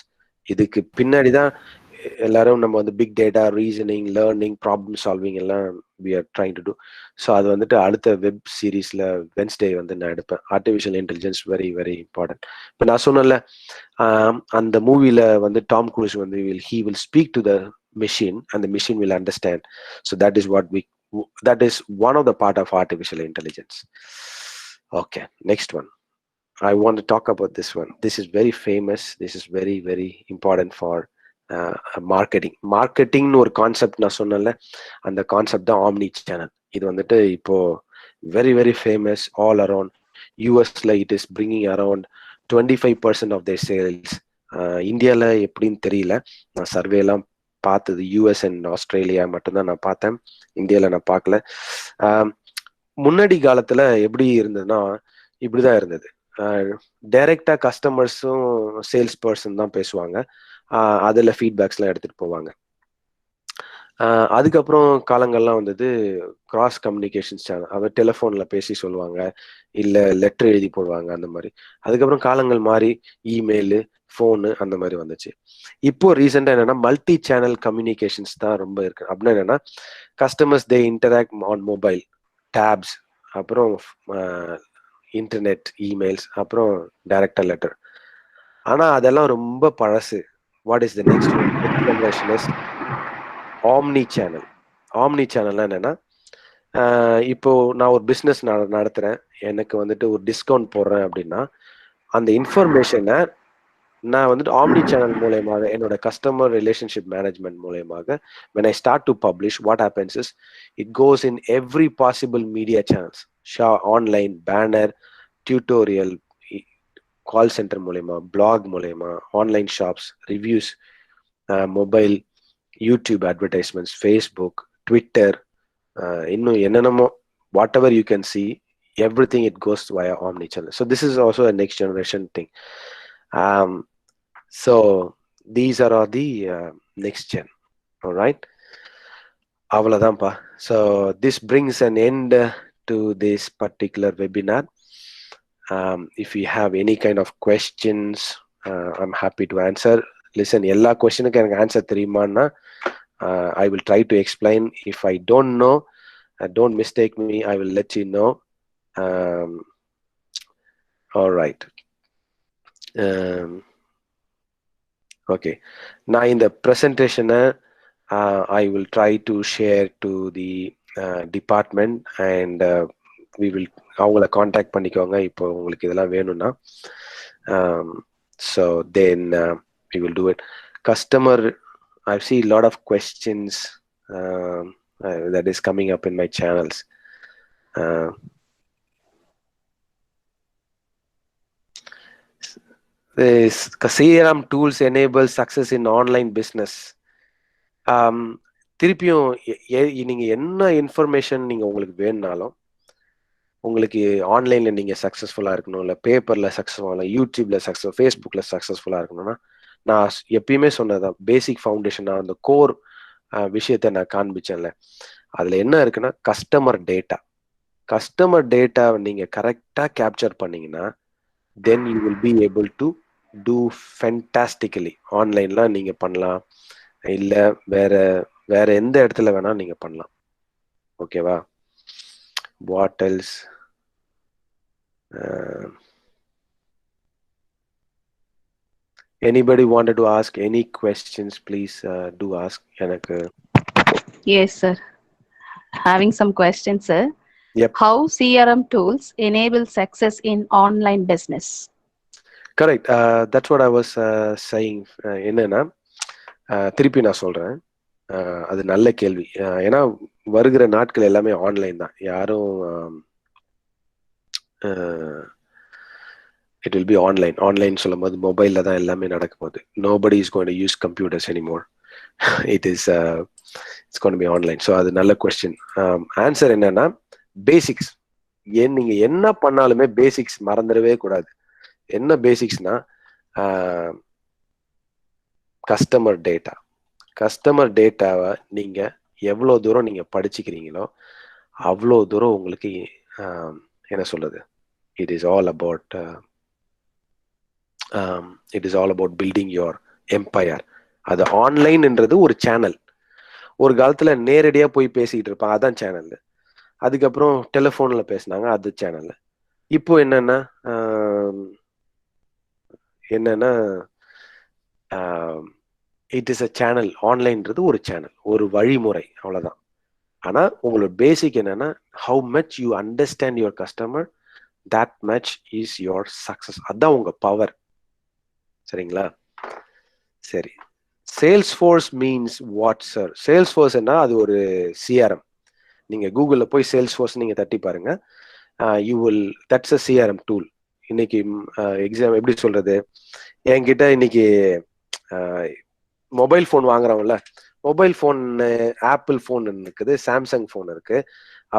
இதுக்கு பின்னாடி தான் எல்லாரும் நம்ம வந்து big data, reasoning, learning, problem solving எல்லாம் we are trying to do. So அது வந்துட்டு அடுத்த வெப் சீரீஸ்ல வென்ஸ்டே வந்து நான் எடுப்பேன். Artificial intelligence very very important. இப்போ நான் சொன்னல அந்த மூவில வந்து டாம் க்ரூஸ் வந்து he will speak to the machine and the machine will understand. So that is one of the part of artificial intelligence. Okay, next one. I want to talk about this one. This is very famous. This is very, very important for marketing. மார்க்கெட்டிங்னு ஒரு கான்செப்ட் நான் சொன்னேன்ல, அந்த கான்செப்ட் தான் ஆம்னி சேனல். இது வந்துட்டு இப்போ very very famous all around. யூஎஸ்ல it is bringing around 25% of their sales. இந்தியாவில் எப்படின்னு தெரியல, நான் சர்வேலாம் பார்த்தது யூஎஸ் அண்ட் ஆஸ்திரேலியா மட்டும்தான் நான் பார்த்தேன், இந்தியாவில் நான் பார்க்கல. முன்னாடி காலத்தில் எப்படி இருந்ததுன்னா இப்படிதான் இருந்தது. டைரக்டா கஸ்டமர்ஸும் சேல்ஸ் பர்சன் தான் பேசுவாங்க, அதில் ஃபீட்பேக்ஸ்லாம் எடுத்துகிட்டு போவாங்க. அதுக்கப்புறம் காலங்கள்லாம் வந்தது கிராஸ் கம்யூனிகேஷன்ஸ் சேனல். அவர் டெலிஃபோனில் பேசி சொல்லுவாங்க, இல்லை லெட்டர் எழுதி போடுவாங்க, அந்த மாதிரி. அதுக்கப்புறம் காலங்கள் மாறி இமெயிலு, ஃபோனு அந்த மாதிரி வந்துச்சு. இப்போ ரீசெண்டாக என்னென்னா மல்டி சேனல் கம்யூனிகேஷன்ஸ் தான் ரொம்ப இருக்கு. அப்படின்னா என்னென்னா customers they interact on mobile, tabs, அப்புறம் இன்டர்நெட், இமெயில்ஸ், அப்புறம் டைரக்டா லெட்டர். ஆனால் அதெல்லாம் ரொம்ப பழசு. What is the next generation is omni channel. Omni சேனல்னா என்னன்னா, இப்போ நான் ஒரு பிஸ்னஸ் நடத்துறேன், எனக்கு வந்துட்டு ஒரு டிஸ்கவுண்ட் போடுறேன் அப்படின்னா, அந்த இன்ஃபர்மேஷனை நான் வந்துட்டு ஆம்னி சேனல் மூலயமாக, என்னோட கஸ்டமர் ரிலேஷன்ஷிப் மேனேஜ்மெண்ட் மூலயமாக when I start to publish, what happens is it goes in every possible media channels, online, banner, tutorial, call center மூலயமா, பிளாக் மூலயமா, online shops, reviews, mobile, YouTube advertisements, Facebook, Twitter, இன்னும் என்னென்னமோ, whatever you can see, everything it goes via omnichannel. So this is also a next generation thing. So these are all the next gen. All right, avladampa. So this brings an end to this particular webinar. If you have any kind of questions, I'm happy to answer. Listen, ella question ku enakku answer theriyumana, I will try to explain. If I don't know, don't mistake me, I will let you know. All right. Okay, now in the presentation I will try to share to the department, and we will avangala contact பண்ணிக்கோங்க இப்போ உங்களுக்கு இதெல்லாம் வேணும்னா. So then we will do it. Customer, I see a lot of questions that is coming up in my channels. This CRM tools enable success in online business. திருப்பியும் நீங்க என்ன இன்ஃபர்மேஷன் நீங்க உங்களுக்கு வேணும்னாலும், உங்களுக்கு ஆன்லைன்ல நீங்க சக்சஸ்ஃபுல்லா இருக்கணும், இல்லை பேப்பர்ல சக்சஸ்ஃபுல்லா, யூடியூப்ல சக்சஸ், ஃபேஸ்புக்ல சக்சஸ்ஃபுல்லா இருக்கணும்னா, நான் எப்பயுமே சொன்னதான் பேசிக் ஃபவுண்டேஷன், அந்த கோர் விஷயத்த நான் காண்பிச்சேன்ல, அதுல என்ன இருக்குன்னா கஸ்டமர் டேட்டா நீங்க கரெக்டா கேப்சர் பண்ணீங்கன்னா, then you will be able to do fantastically. ஆன்லைன்லாம் நீங்க பண்ணலாம், இல்ல வேற எந்த இடத்துல வேணா நீங்க பண்ணலாம். ஓகேவா? What else? Anybody wanted to ask any questions? Please do ask. எனக்கு Yes sir, having some questions sir. Yep. How CRM tools enable success in online business? Correct. That's what I was saying. என்னன்னா திருப்பி நான் சொல்றேன், அது நல்ல கேள்வி. ஏன்னா வருகிற நாட்கள் எல்லாமே ஆன்லைன் தான். யாரும் it will be online சொல்லும் போது மொபைல்ல தான் எல்லாமே நடக்க போகுது. nobody is going to use computers anymore. it's going to be online. So அது நல்ல கொஸ்டின். ஆன்சர் என்னன்னா பேசிக்ஸ். நீங்க என்ன பண்ணாலுமே பேசிக்ஸ் மறந்துடவே கூடாது. என்ன பேசிக்ஸ்னா கஸ்டமர் டேட்டாவை நீங்க எவ்வளோ தூரம் நீங்க படிச்சுக்கிறீங்களோ அவ்வளோ தூரம் உங்களுக்கு என்ன சொல்றது, it is all about building your empire. அது ஆன்லைன்ன்றது ஒரு சேனல். ஒரு காலத்துல நேரடியா போய் பேசிட்டு இருப்பாங்க, அதான் சேனல். அதுக்கப்புறம் டெலிஃபோன்ல பேசினாங்க, அது சேனல். இப்போ என்னன்னா இட் இஸ் அ சேனல். ஆன்லைன்றது ஒரு சேனல், ஒரு வழிமுறை, அவ்வளவுதான். ஆனா உங்களோட பேசிக் என்னன்னா, how much you understand your customer, that much is your success. அதான் உங்க பவர். சரிங்களா? சரி, Salesforce means what sir? Salesforce ஃபோர்ஸ்னா அது ஒரு சிஆர்எம். நீங்க கூகுள்ல போய் சேல்ஸ் ஃபோர்ஸ் நீங்க தட்டி பாருங்க. You will, that's a CRM tool. இன்னைக்கு எக்ஸாம் எப்படி சொல்றது, என்கிட்ட இன்னைக்கு மொபைல் ஃபோன் வாங்குறவங்கல்ல, மொபைல் ஃபோன் ஆப்பிள் ஃபோன் இருக்குது, சாம்சங் ஃபோன் இருக்கு,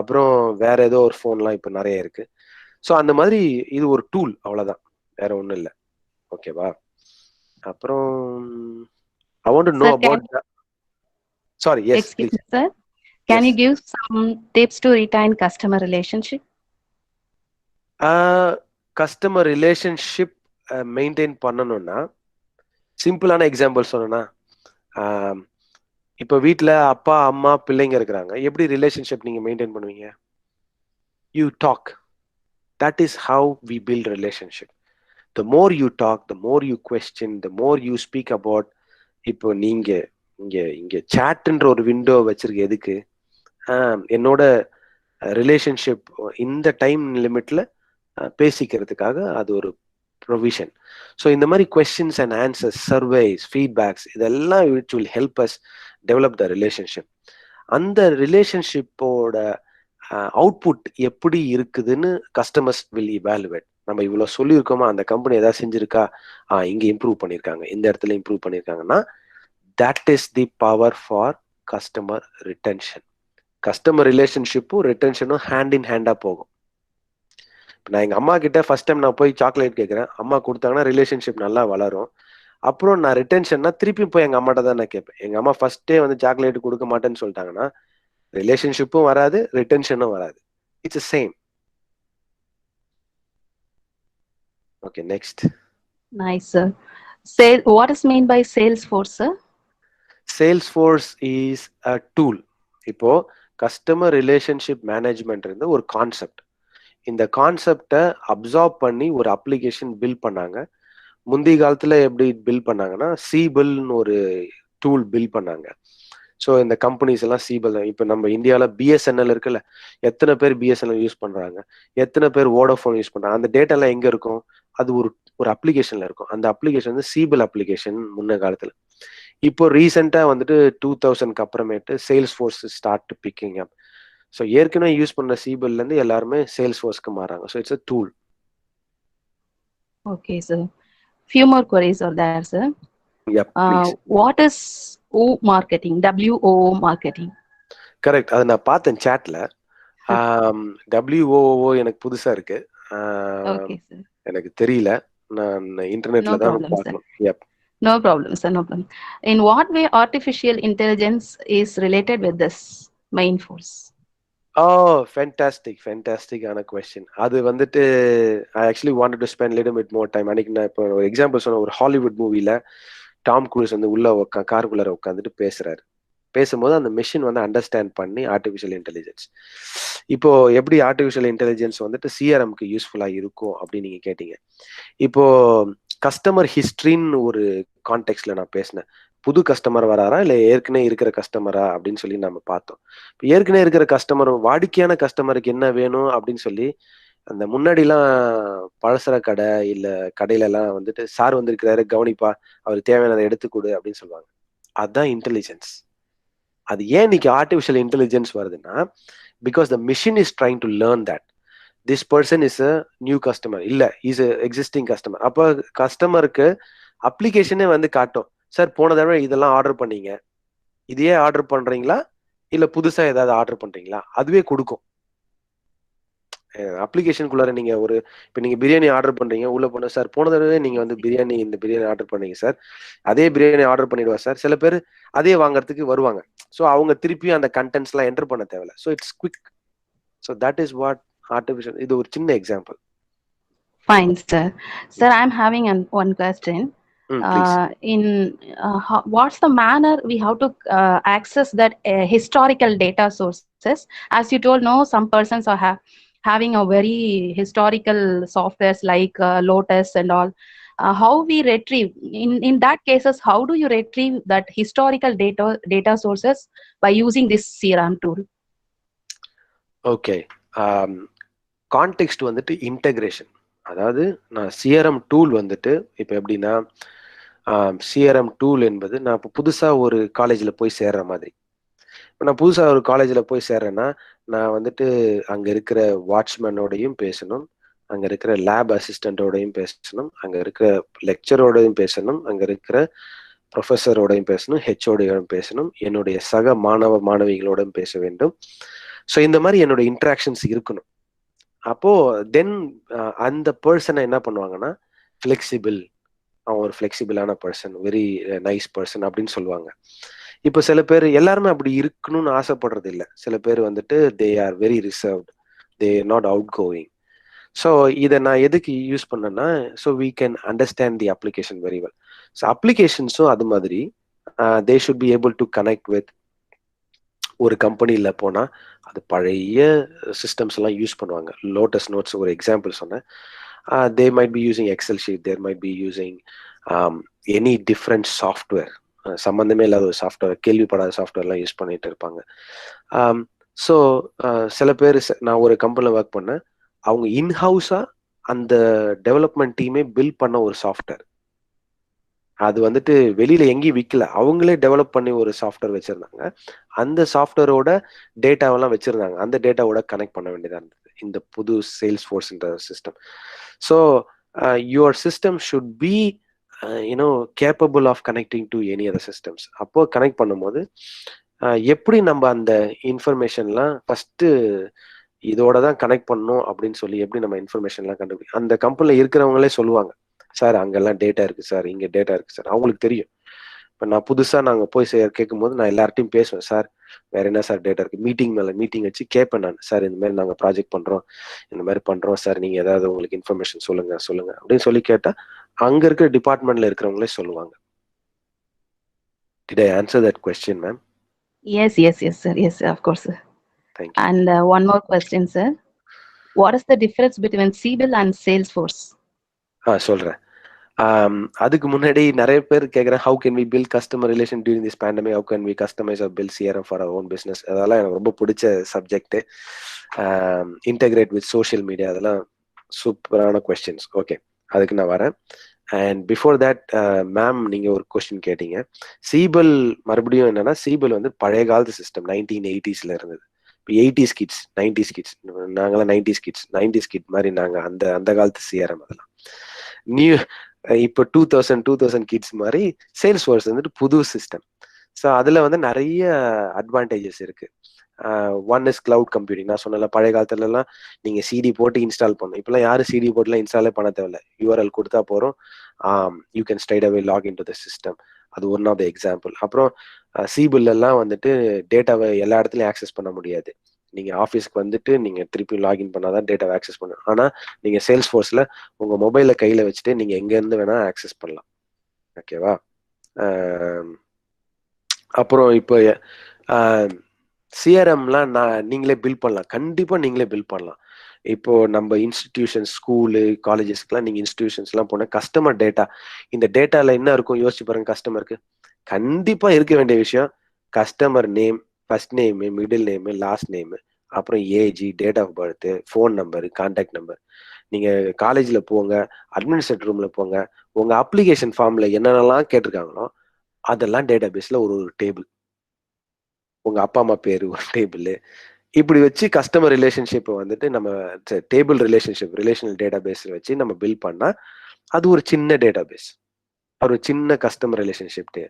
அப்புறம் வேற ஏதோ ஒரு ஃபோன்லாம் இப்போ நிறைய இருக்கு. ஸோ அந்த மாதிரி இது ஒரு டூல், அவ்வளோதான், வேற ஒன்றும் இல்லை. ஓகேவா? அப்புறம் I want to know about sorry, yes, Excuse please. me, sir. Can Yes. you give some tips to retain customer relationship? Customer relationship maintain பண்ணணும்னா சிம்பிளான எக்ஸாம்பிள் சொன்னா, இப்போ வீட்டில் அப்பா அம்மா பிள்ளைங்க இருக்கிறாங்க, எப்படி ரிலேஷன்ஷிப் நீங்க மெயின்டைன் பண்ணுவீங்க? You talk. That is how we build relationship. The more you talk, the more you question, the more you speak about. இப்போ நீங்க இங்க சாட்ன்ற ஒரு விண்டோ வச்சிருக்க எதுக்கு? என்னோட ரிலேஷன்ஷிப் இந்த டைம் லிமிட்ல பேசிக்கிறதுக்காக, அது ஒரு ப்ரொவிஷன். ஸோ இந்த மாதிரி questions and answers, surveys, feedbacks, இதெல்லாம் which will help us develop the relationship. அந்த ரிலேஷன்ஷிப்போட அவுட்புட் எப்படி இருக்குதுன்னு கஸ்டமர்ஸ் வில் இவாலுவேட். நம்ம இவ்வளோ சொல்லியிருக்கோமா, அந்த கம்பெனி ஏதாவது செஞ்சிருக்கா, இங்க இம்ப்ரூவ் பண்ணியிருக்காங்க, இந்த இடத்துல இம்ப்ரூவ் பண்ணியிருக்காங்கன்னா, that is the power for customer retention. Customer ரிலேஷன்ஷிப்பும் ரிட்டன்ஷனும் ஹேண்ட் இன் ஹேண்டா போகும். நான் எங்க அம்மா கிட்ட ஃபர்ஸ்ட் டைம் நான் போய் சாக்லேட் கேட்கறேன், அம்மா கொடுத்தாங்கன்னா ரிலேஷன்ஷிப் நல்லா வளரும். அப்புறம் நான் ரிட்டன்ஷன்னா திருப்பி போய் எங்க அம்மாட்ட தான் நான் கேட்பேன். எங்க அம்மா ஃபர்ஸ்டே வந்து சாக்லேட் கொடுக்க மாட்டேன்னு சொல்லிட்டாங்கன்னா ரிலேஷன்ஷிப்பும் வராது, ரிட்டன்ஷனும் வராது. It's same. Okay, next. Nice, sir. What is mean by Salesforce, sir? Salesforce is a tool. இப்போ கஸ்டமர் ரிலேஷன்ஷிப் மேனேஜ்மெண்ட் இருந்து ஒரு கான்செப்ட். இந்த கான்செப்டை அப்சார்ப் பண்ணி ஒரு அப்ளிகேஷன் பில்ட் பண்ணாங்க. முந்தைய காலத்துல எப்படி பில்ட் பண்ணாங்கன்னா, சீபிள்னு ஒரு டூல் பில்ட் பண்ணாங்க. ஸோ இந்த கம்பெனிஸ் எல்லாம் சீபிள் தான். இப்போ நம்ம இந்தியாவில் பிஎஸ்என்எல் இருக்குல்ல, எத்தனை பேர் பிஎஸ்என்எல் யூஸ் பண்றாங்க, எத்தனை பேர் வோடோஃபோன் யூஸ் பண்றாங்க, அந்த டேட்டாலாம் எங்க இருக்கும்? அது ஒரு அப்ளிகேஷன்ல இருக்கும். அந்த அப்ளிகேஷன் வந்து சீபிள் அப்ளிகேஷன் முன்ன காலத்துல. இப்போ ரீசெண்டா வந்துட்டு 2000க்கு அப்புறமேட்டு Salesforce start picking up. So ஏற்கனவே யூஸ் பண்ண சீபிள்ல இருந்து எல்லாருமே சேல்ஸ் ஃபோர்ஸ்க்கு மாறாங்க. So it's a tool. Okay, sir. Few more queries are there, sir. Yep, please. What is O marketing? WOO marketing. Correct, அதை நான் பார்த்தேன் சாட்ல. WOO எனக்கு புதுசா இருக்கு. Okay, sir. எனக்கு தெரியல, நான் இன்டர்நெட்ல No தான் problem, sir. பார்க்கணும். Yep. No problem, sir. No problem. In what way artificial intelligence is related with this main force? ஃபேண்டாஸ்டிக்கான கொஸ்டின். அது வந்துட்டு I actually wanted to spend little bit more time. அன்னைக்கு நான் இப்போ ஒரு எக்ஸாம்பிள் சொன்ன, ஒரு ஹாலிவுட் மூவில டாம் க்ரூஸ் வந்து உள்ள காருக்குள்ளார உட்காந்துட்டு பேசுறாரு. பேசும்போது அந்த மெஷின் வந்து அண்டர்ஸ்டாண்ட் பண்ணி ஆர்டிஃபிஷியல் இன்டெலிஜென்ஸ். இப்போ எப்படி ஆர்டிஃபிஷியல் இன்டெலிஜென்ஸ் வந்துட்டு சிஆர்எம்க்கு யூஸ்ஃபுல்லா இருக்கும் அப்படின்னு நீங்க கேட்டீங்க. இப்போ கஸ்டமர் ஹிஸ்டரின்னு ஒரு கான்டெக்ட்ல நான் பேசினேன். புது கஸ்டமர் வராரா இல்ல ஏற்கனவே இருக்கிற கஸ்டமரா அப்படின்னு சொல்லி நம்ம பார்த்தோம். இப்போ ஏற்கனவே இருக்கிற கஸ்டமர், வாடிக்கையான கஸ்டமருக்கு என்ன வேணும் அப்படின்னு சொல்லி, அந்த முன்னாடிலாம் பலசர கடை இல்ல கடையில எல்லாம் வந்துட்டு, சார் வந்திருக்கிறாரு கவனிப்பா, அவருக்கு தேவையானதை எடுத்துக்கொடு அப்படின்னு சொல்லுவாங்க. அதுதான் இன்டெலிஜென்ஸ். அது ஏன் இன்னைக்கு ஆர்டிஃபிஷியல் இன்டெலிஜென்ஸ் வருதுன்னா, because the machine is trying to learn that this person is a new customer, இல்ல இஸ் அ எக்ஸிஸ்டிங் கஸ்டமர். அப்போ கஸ்டமருக்கு அப்ளிகேஷனே வந்து காட்டும், சார் போன தடவை இதெல்லாம் ஆர்டர் பண்ணீங்க, இதையே ஆர்டர் பண்றீங்களா இல்ல புதுசா ஏதாவது ஆர்டர் பண்றீங்களா, அதுவே கொடுக்கும். அப்ளிகேஷனுக்குள்ளார நீங்க இப்போ நீங்க பிரியாணி ஆர்டர் பண்றீங்க, உள்ள போன, சார் போன தடவை நீங்க வந்து இந்த பிரியாணி ஆர்டர் பண்ணீங்க சார், அதே பிரியாணி ஆர்டர் பண்ணிடுவா சார். சில பேர் அதே வாங்குறதுக்கு வருவாங்க. ஸோ அவங்க திருப்பி அந்த கண்டென்ட்ஸ் எல்லாம் என்டர் பண்ண தேவையில்ல. So it's quick. So that is what artificial. இது ஒரு சின்ன example. Fine, sir. Sir, I'm having one question. Please. What's the manner we have to access that historical data sources? As you told, no, some persons are having a very historical softwares like Lotus and all. How we retrieve in that cases? How do you retrieve that historical data sources by using this CRM tool? Okay, context வந்துட்டு இன்டகிரேஷன். அதாவது நான் சிஆர்எம் டூல் வந்துட்டு இப்போ எப்படின்னா, சிஆர்எம் டூல் என்பது நான் இப்போ புதுசாக ஒரு காலேஜில் போய் சேர்ற மாதிரி. இப்போ நான் புதுசாக ஒரு காலேஜில் போய் சேர்றேன்னா, நான் வந்துட்டு அங்கே இருக்கிற வாட்ச்மேனோடையும் பேசணும், அங்கே இருக்கிற லேப் அசிஸ்டண்ட்டோடையும் பேசணும், அங்கே இருக்கிற லெக்சரோடையும் பேசணும், அங்கே இருக்கிற ப்ரொஃபஸரோடையும் பேசணும், ஹெச்ஓடியோடையும் பேசணும், என்னுடைய சக மாணவ மாணவிகளோடும் பேச வேண்டும். ஸோ இந்த மாதிரி என்னோட இன்ட்ராக்ஷன்ஸ் இருக்கணும். அப்போ தென் அந்த பர்சனை என்ன பண்ணுவாங்கன்னா, ஃப்ளெக்சிபிள், அவன் ஒரு ஃப்ளெக்சிபிளான பர்சன், வெரி நைஸ் பர்சன் அப்படின்னு சொல்லுவாங்க. இப்போ சில பேர் எல்லாருமே அப்படி இருக்கணும்னு ஆசைப்படுறது இல்லை. சில பேர் வந்துட்டு they are very reserved, they not outgoing. So இதை நான் எதுக்கு யூஸ் பண்ணேன்னா, so we can understand the application very well. So அப்ளிகேஷன்ஸும் அது மாதிரி they should be able to connect with. ஒரு கம்பெனியில் போனால் அது பழைய சிஸ்டம்ஸ் எல்லாம் யூஸ் பண்ணுவாங்க. லோட்டஸ் நோட்ஸ் ஒரு எக்ஸாம்பிள் சொன்னேன். They might be using Excel sheet, there might be using any different software, சம்மந்தமே இல்லாத ஒரு சாஃப்ட்வேர், கேள்விப்படாத சாஃப்ட்வேர்லாம் யூஸ் பண்ணிட்டு இருப்பாங்க. ஸோ சில பேர், நான் ஒரு கம்பெனியில் ஒர்க் பண்ணேன், அவங்க இன்ஹவுஸாக அந்த டெவலப்மெண்ட் டீமே பில்ட் பண்ண ஒரு சாஃப்ட்வேர். அது வந்துட்டு வெளியில எங்கேயும் விற்கல, அவங்களே டெவலப் பண்ணி ஒரு சாஃப்ட்வேர் வச்சிருந்தாங்க. அந்த சாஃப்ட்வேரோட டேட்டாவெல்லாம் வச்சிருந்தாங்க, அந்த டேட்டாவோட கனெக்ட் பண்ண வேண்டியதாக இருந்தது இந்த புது சேல்ஸ் ஃபோர்ஸ்ன்ற system. So your system should be capable of connecting to any other systems. அப்போ கனெக்ட் பண்ணும்போது எப்படி நம்ம அந்த இன்ஃபர்மேஷன்லாம் ஃபர்ஸ்ட் இதோட தான் கனெக்ட் பண்ணணும் அப்படின்னு சொல்லி எப்படி நம்ம இன்ஃபர்மேஷன்லாம் கண்டுபிடிக்கும். அந்த கம்பெனியில் இருக்கிறவங்களே சொல்லுவாங்க, சார் அங்கெல்லாம் டேட்டா இருக்கு சார், இங்க டேட்டா இருக்கு சார். அவங்களுக்கு தெரியும். இப்போ நான் புதுசா நாங்க போய் கேட்கும்போது நான் எல்லார்ட்டையும் பேசுவேன், சார் வேற என்ன சார் டேட்டா இருக்கு, மீட்டிங் மேல மீட்டிங் வச்சு கேட்பேன் நான், சார் இந்த மாதிரி நாங்க ப்ராஜெக்ட் பண்றோம், இந்த மாதிரி பண்றோம் சார், நீங்க ஏதாவது உங்களுக்கு இன்ஃபர்மேஷன் சொல்லுங்க அப்படின்னு சொல்லி கேட்டா அங்க இருக்கிற டிபார்ட்மெண்ட்ல இருக்கிறவங்களே சொல்லுவாங்க. Did I answer that question, ma'am? Yes, sir. Yes, sir, of course, sir. Thank you. And one more question, sir. What is the difference between CBIL and Salesforce? சொல்றேன். அதுக்கு முன்னாடி நிறைய பேர் கேட்குறேன், how can we build customer relation during this pandemic, how can we customise or build CRM for our own business. அதெல்லாம் எனக்கு ரொம்ப பிடிச்ச subject. Integrate with social media, அதெல்லாம் சூப்பரான கொஸ்டின்ஸ். ஓகே, அதுக்கு நான் வரேன். அண்ட் பிஃபோர் தட், மேம் நீங்கள் ஒரு கொஸ்டின் கேட்டீங்க. சீபல் மறுபடியும் என்னன்னா, சீபல் வந்து பழைய காலத்து சிஸ்டம், 1980s இருந்தது. இப்போ 80s கிட்ஸ், 90s கிட்ஸ், நாங்களாம் 90s கிட் மாதிரி நாங்கள் அந்த காலத்து சிஆர்எம். அதெல்லாம் நியூ இப்போ 2000 கிட்ஸ் மாதிரி சேல்ஸ் ஃபோர்ஸ் வந்துட்டு புது சிஸ்டம். ஸோ அதில் வந்து நிறைய அட்வான்டேஜஸ் இருக்கு. One is cloud computing. நான் சொன்னல, பழைய காலத்துலலாம் நீங்கள் சிடி போட்டு இன்ஸ்டால் பண்ணணும். இப்போலாம் யாரும் சிடி போட்டுலாம் இன்ஸ்டாலே பண்ண தேவையில்ல, யூஆர்எல் கொடுத்தா போகிறோம், you can straight away log in to the system. அது ஒன் ஆஃப் த எக்ஸாம்பிள். அப்புறம் சிபில்லாம் வந்துட்டு டேட்டாவை எல்லா இடத்துலையும் ஆக்சஸ் பண்ண முடியாது. நீங்க ஆஃபீஸ்க்கு வந்துட்டு நீங்க திருப்பி லாகின் பண்ணாதான் டேட்டாவை ஆக்சஸ் பண்ணணும். ஆனா நீங்க சேல்ஸ் ஃபோர்ஸ்ல உங்க மொபைலை கையில வச்சுட்டு நீங்க எங்க இருந்து வேணா ஆக்சஸ் பண்ணலாம். ஓகேவா? அப்புறம் இப்போ சிஆர்எம்லாம் நீங்களே பில்ட் பண்ணலாம், கண்டிப்பா நீங்களே பில்ட் பண்ணலாம். இப்போ நம்ம இன்ஸ்டிடியூஷன்ஸ், ஸ்கூலு, காலேஜஸ்க்குலாம் நீங்க இன்ஸ்டிடியூஷன்ஸ்லாம் போன கஸ்டமர் டேட்டா, இந்த டேட்டால என்ன இருக்கும் யோசிச்சு பாருங்க. கஸ்டமருக்கு கண்டிப்பா இருக்க வேண்டிய விஷயம் customer name, first name, middle name, last name, அப்புறம் age, date of birth, phone number, contact number. நீங்க காலேஜ்ல போங்க, அட்மினிஸ்ட்ரேட்டர் ரூம்ல போங்க, உங்க அப்ளிகேஷன் ஃபார்ம்ல என்னென்னலாம் கேட்டிருக்காங்களோ அதெல்லாம் டேட்டா பேஸ்ல ஒரு டேபிள், உங்க அப்பா அம்மா பேரு ஒரு டேபிள், இப்படி வச்சு கஸ்டமர் ரிலேஷன்ஷிப்பை வந்துட்டு நம்ம டேபிள் ரிலேஷனல் டேட்டா பேஸ் வச்சு நம்ம பில்ட் பண்ணா அது ஒரு சின்ன டேட்டா பேஸ், ஒரு சின்ன கஸ்டமர் ரிலேஷன்ஷிப்.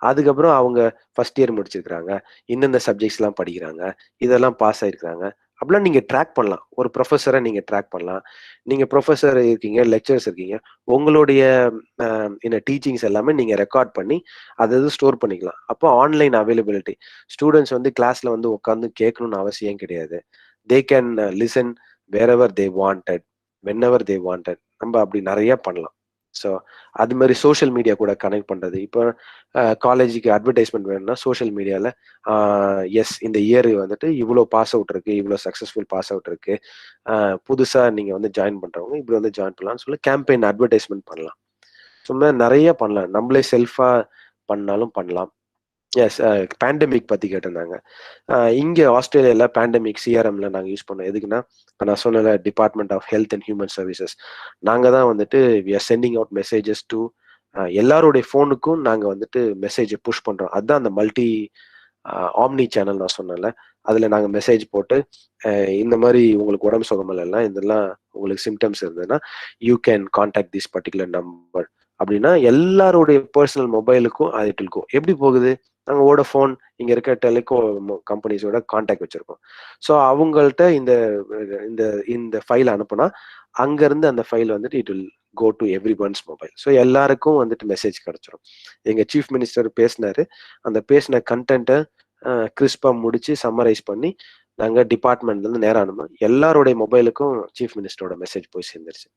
அதுக்கப்புறம் அவங்க ஃபர்ஸ்ட் இயர் முடிச்சிருக்கிறாங்க, இந்தந்த சப்ஜெக்ட்ஸ்லாம் படிக்கிறாங்க, இதெல்லாம் பாஸ் ஆயிருக்கிறாங்க, அப்படிலாம் நீங்க ட்ராக் பண்ணலாம். ஒரு ப்ரொஃபஸரை நீங்க ட்ராக் பண்ணலாம். நீங்க ப்ரொஃபஸர் இருக்கீங்க, லெக்சர்ஸ் இருக்கீங்க, உங்களுடைய டீச்சிங்ஸ் எல்லாமே நீங்க ரெக்கார்ட் பண்ணி அதை ஸ்டோர் பண்ணிக்கலாம். அப்போ ஆன்லைன் அவைலபிலிட்டி, ஸ்டூடெண்ட்ஸ் வந்து கிளாஸ்ல வந்து உட்காந்து கேட்கணும்னு அவசியம் கிடையாது. They can listen wherever they wanted, whenever they wanted. நம்ம அப்படி நிறைய பண்ணலாம். ஸோ அது மாதிரி சோஷியல் மீடியா கூட கனெக்ட் பண்றது. இப்போ காலேஜுக்கு அட்வர்டைஸ்மெண்ட் வேணும்னா சோஷியல் மீடியால எஸ் இந்த இயர் வந்துட்டு இவ்வளோ பாஸ் அவுட் இருக்கு, இவ்வளோ சக்ஸஸ்ஃபுல் பாஸ் அவுட் இருக்கு, புதுசா நீங்க வந்து ஜாயின் பண்றவங்க இப்படி வந்து ஜாயின் பண்ணலாம்னு சொல்லி கேம்பெயின் அட்வர்டைஸ்மெண்ட் பண்ணலாம். சும்மா நிறைய பண்ணலாம், நம்மளே செல்ஃபா பண்ணாலும் பண்ணலாம். எஸ், பேண்டமிக் பத்தி கேட்டிருந்தாங்க. இங்க ஆஸ்திரேலியால பேண்டமிக் சிஆர்எம்ல நாங்க யூஸ் பண்ணோம். எதுக்குன்னா, இப்ப நான் சொன்னல department of health and human services, நாங்க தான் வந்துட்டு we are sending out messages to எல்லாருடைய ஃபோனுக்கும் நாங்க வந்துட்டு மெசேஜை புஷ் பண்றோம். அதுதான் அந்த மல்டி ஆம்னி சேனல் நான் சொன்னேன்ல, அதுல நாங்க மெசேஜ் போட்டு இந்த மாதிரி உங்களுக்கு உடம்பு சுகமில்லைன்னா, இதெல்லாம் உங்களுக்கு சிம்டம்ஸ் இருந்ததுன்னா you can contact this particular number அப்படின்னா எல்லாருடைய பர்சனல் மொபைலுக்கும் அது இட் வில் கோ. எப்படி போகுது? நாங்கள் வோடஃபோன் இங்க இருக்க டெலிகோ கம்பெனிஸோட கான்டாக்ட் வச்சிருக்கோம். ஸோ அவங்கள்ட்ட இந்த இந்த இந்த ஃபைல் அனுப்புனா அங்கிருந்து அந்த ஃபைல் வந்துட்டு it will go to everyone's mobile. ஸோ எல்லாருக்கும் வந்துட்டு மெசேஜ் கிடைச்சிரும். எங்க சீஃப் மினிஸ்டர் பேசினாரு, அந்த பேசின கண்டென்ட்டை கிறிஸ்பா முடிச்சு சம்மரைஸ் பண்ணி நாங்க டிபார்ட்மெண்ட்ல இருந்து நேரம் அனுப்போம். எல்லாருடைய மொபைலுக்கும் சீஃப் மினிஸ்டரோட மெசேஜ் போய் சேர்ந்துருச்சு.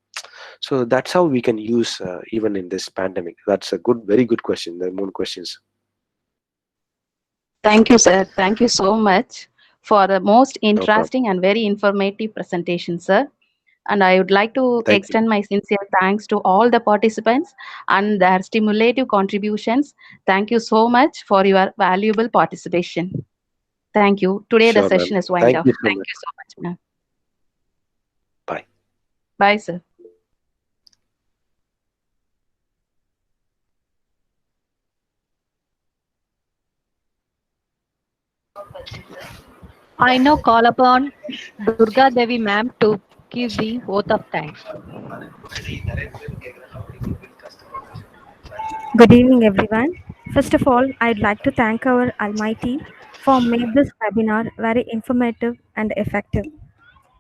So that's how we can use even in this pandemic. That's a good, very good question. இந்த 3 questions. Thank you, sir. Thank you so much for the most No problem. interesting and very informative presentation, sir. And I would like to Thank you. extend my sincere thanks to all the participants and their stimulative contributions. Thank you so much for your valuable participation. Thank you. Today the Sure, session ma'am. is wind Thank up. you so Thank much. you so much, ma'am. Bye. Bye, sir. I now call upon Durga Devi ma'am to give the oath of thanks. Good evening, everyone. First of all, I'd like to thank our Almighty for making this webinar very informative and effective.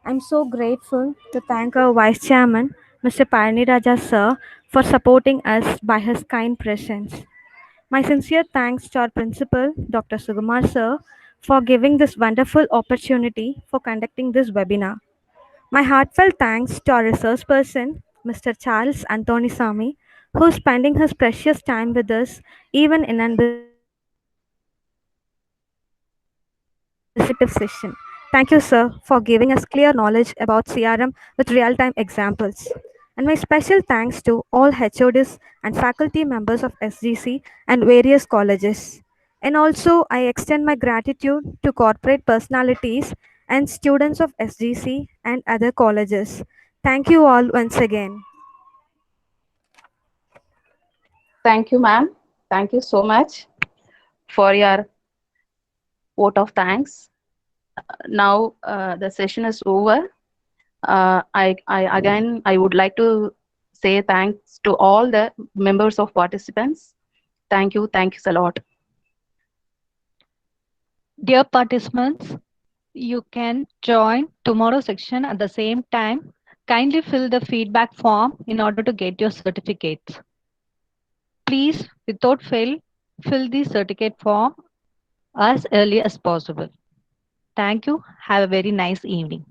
I'm so grateful to thank our Vice Chairman, Mr. Paraniraja sir, for supporting us by his kind presence. My sincere thanks to our principal, Dr. Sukumar sir, for giving this wonderful opportunity for conducting this webinar. My heartfelt thanks to our resource person, Mr. Charles Anthonysamy, who is spending his precious time with us even in a busy informative session. Thank you, sir, for giving us clear knowledge about CRM with real-time examples. And my special thanks to all HODs and faculty members of SGC and various colleges. And also, I extend my gratitude to corporate personalities and students of SGC and other colleges. Thank you all once again. Thank you, ma'am. Thank you so much for your vote of thanks. Now the session is over. I would like to say thanks to all the members of participants. Thank you. Thanks a lot. Dear participants, you can join tomorrow's section at the same time. Kindly fill the feedback form in order to get your certificates. Please, without fail, fill the certificate form as early as possible. Thank you. Have a very nice evening.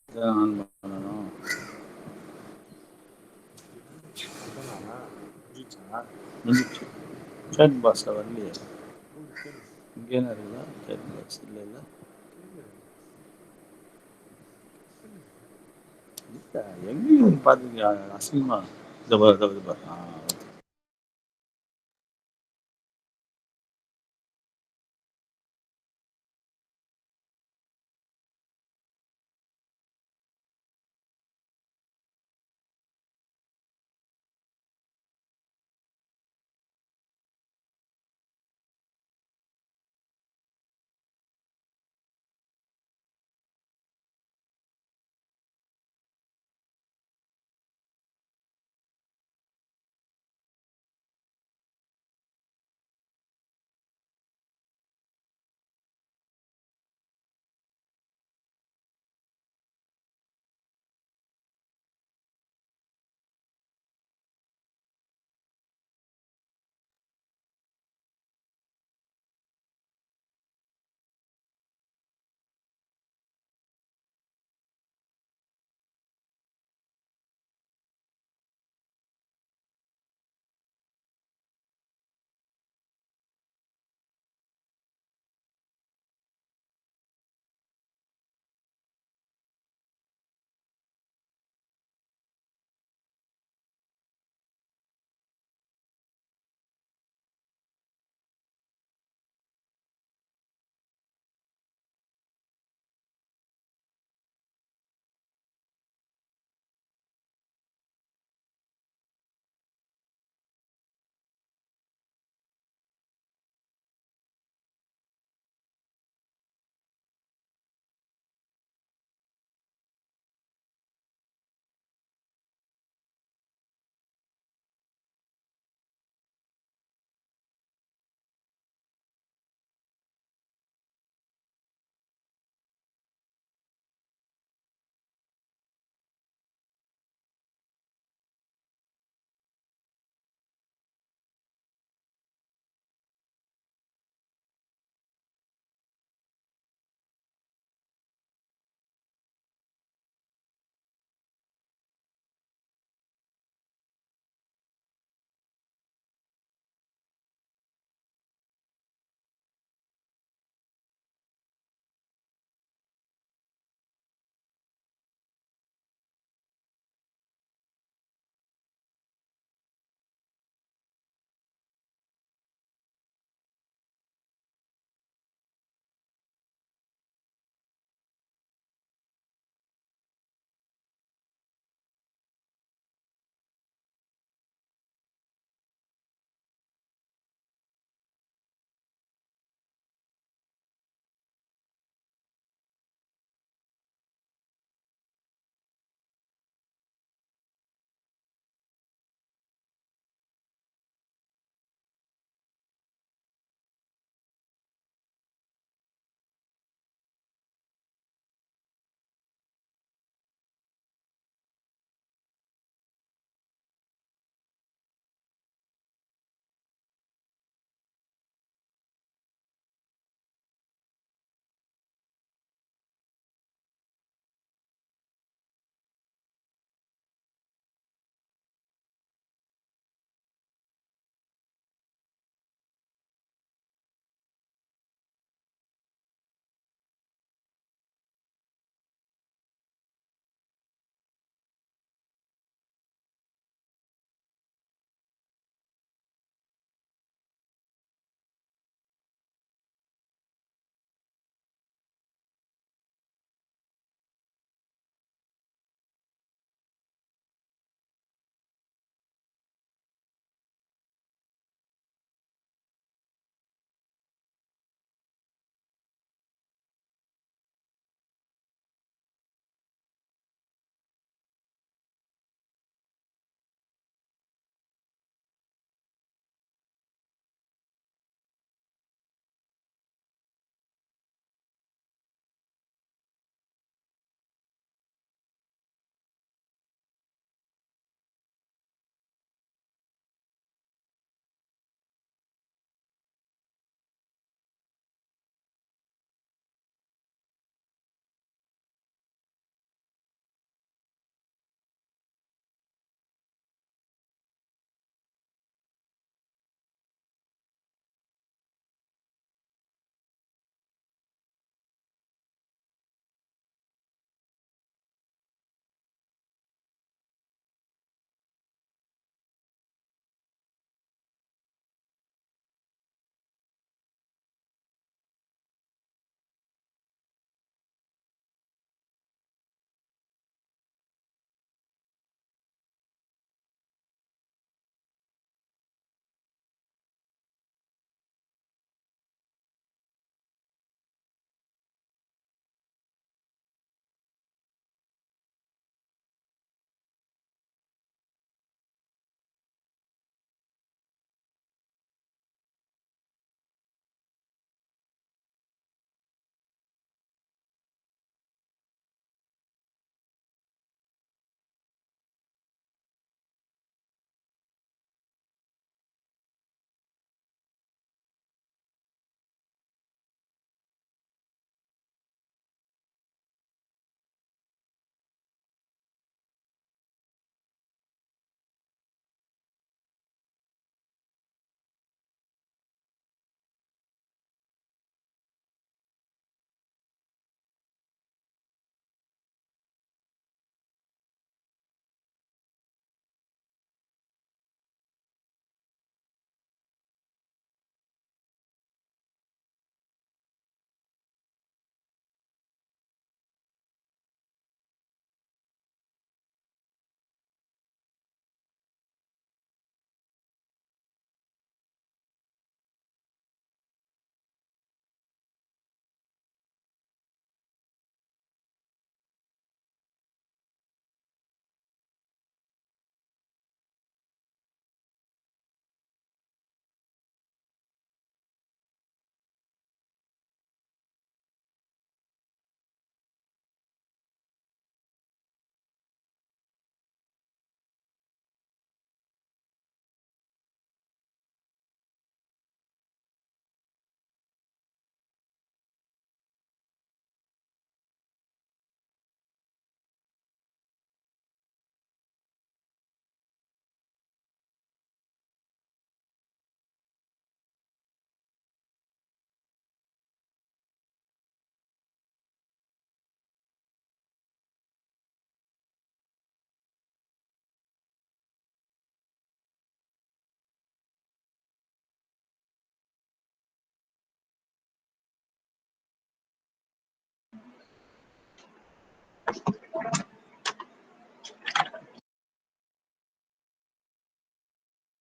இதான் ஆன் பண்ணணும். முடிஞ்சிச்சு. சேட் பாக்ஸில் வரலையே. இங்கே என்ன இருக்குதா? சேட் பாக்ஸ் இல்லை இல்லை எங்கேயும் பார்த்துருக்கியா அசிங்கமா? இதை பாரு.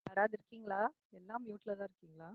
யாராவது இருக்கீங்களா? எல்லாம் மியூட்ல தான் இருக்கீங்களா?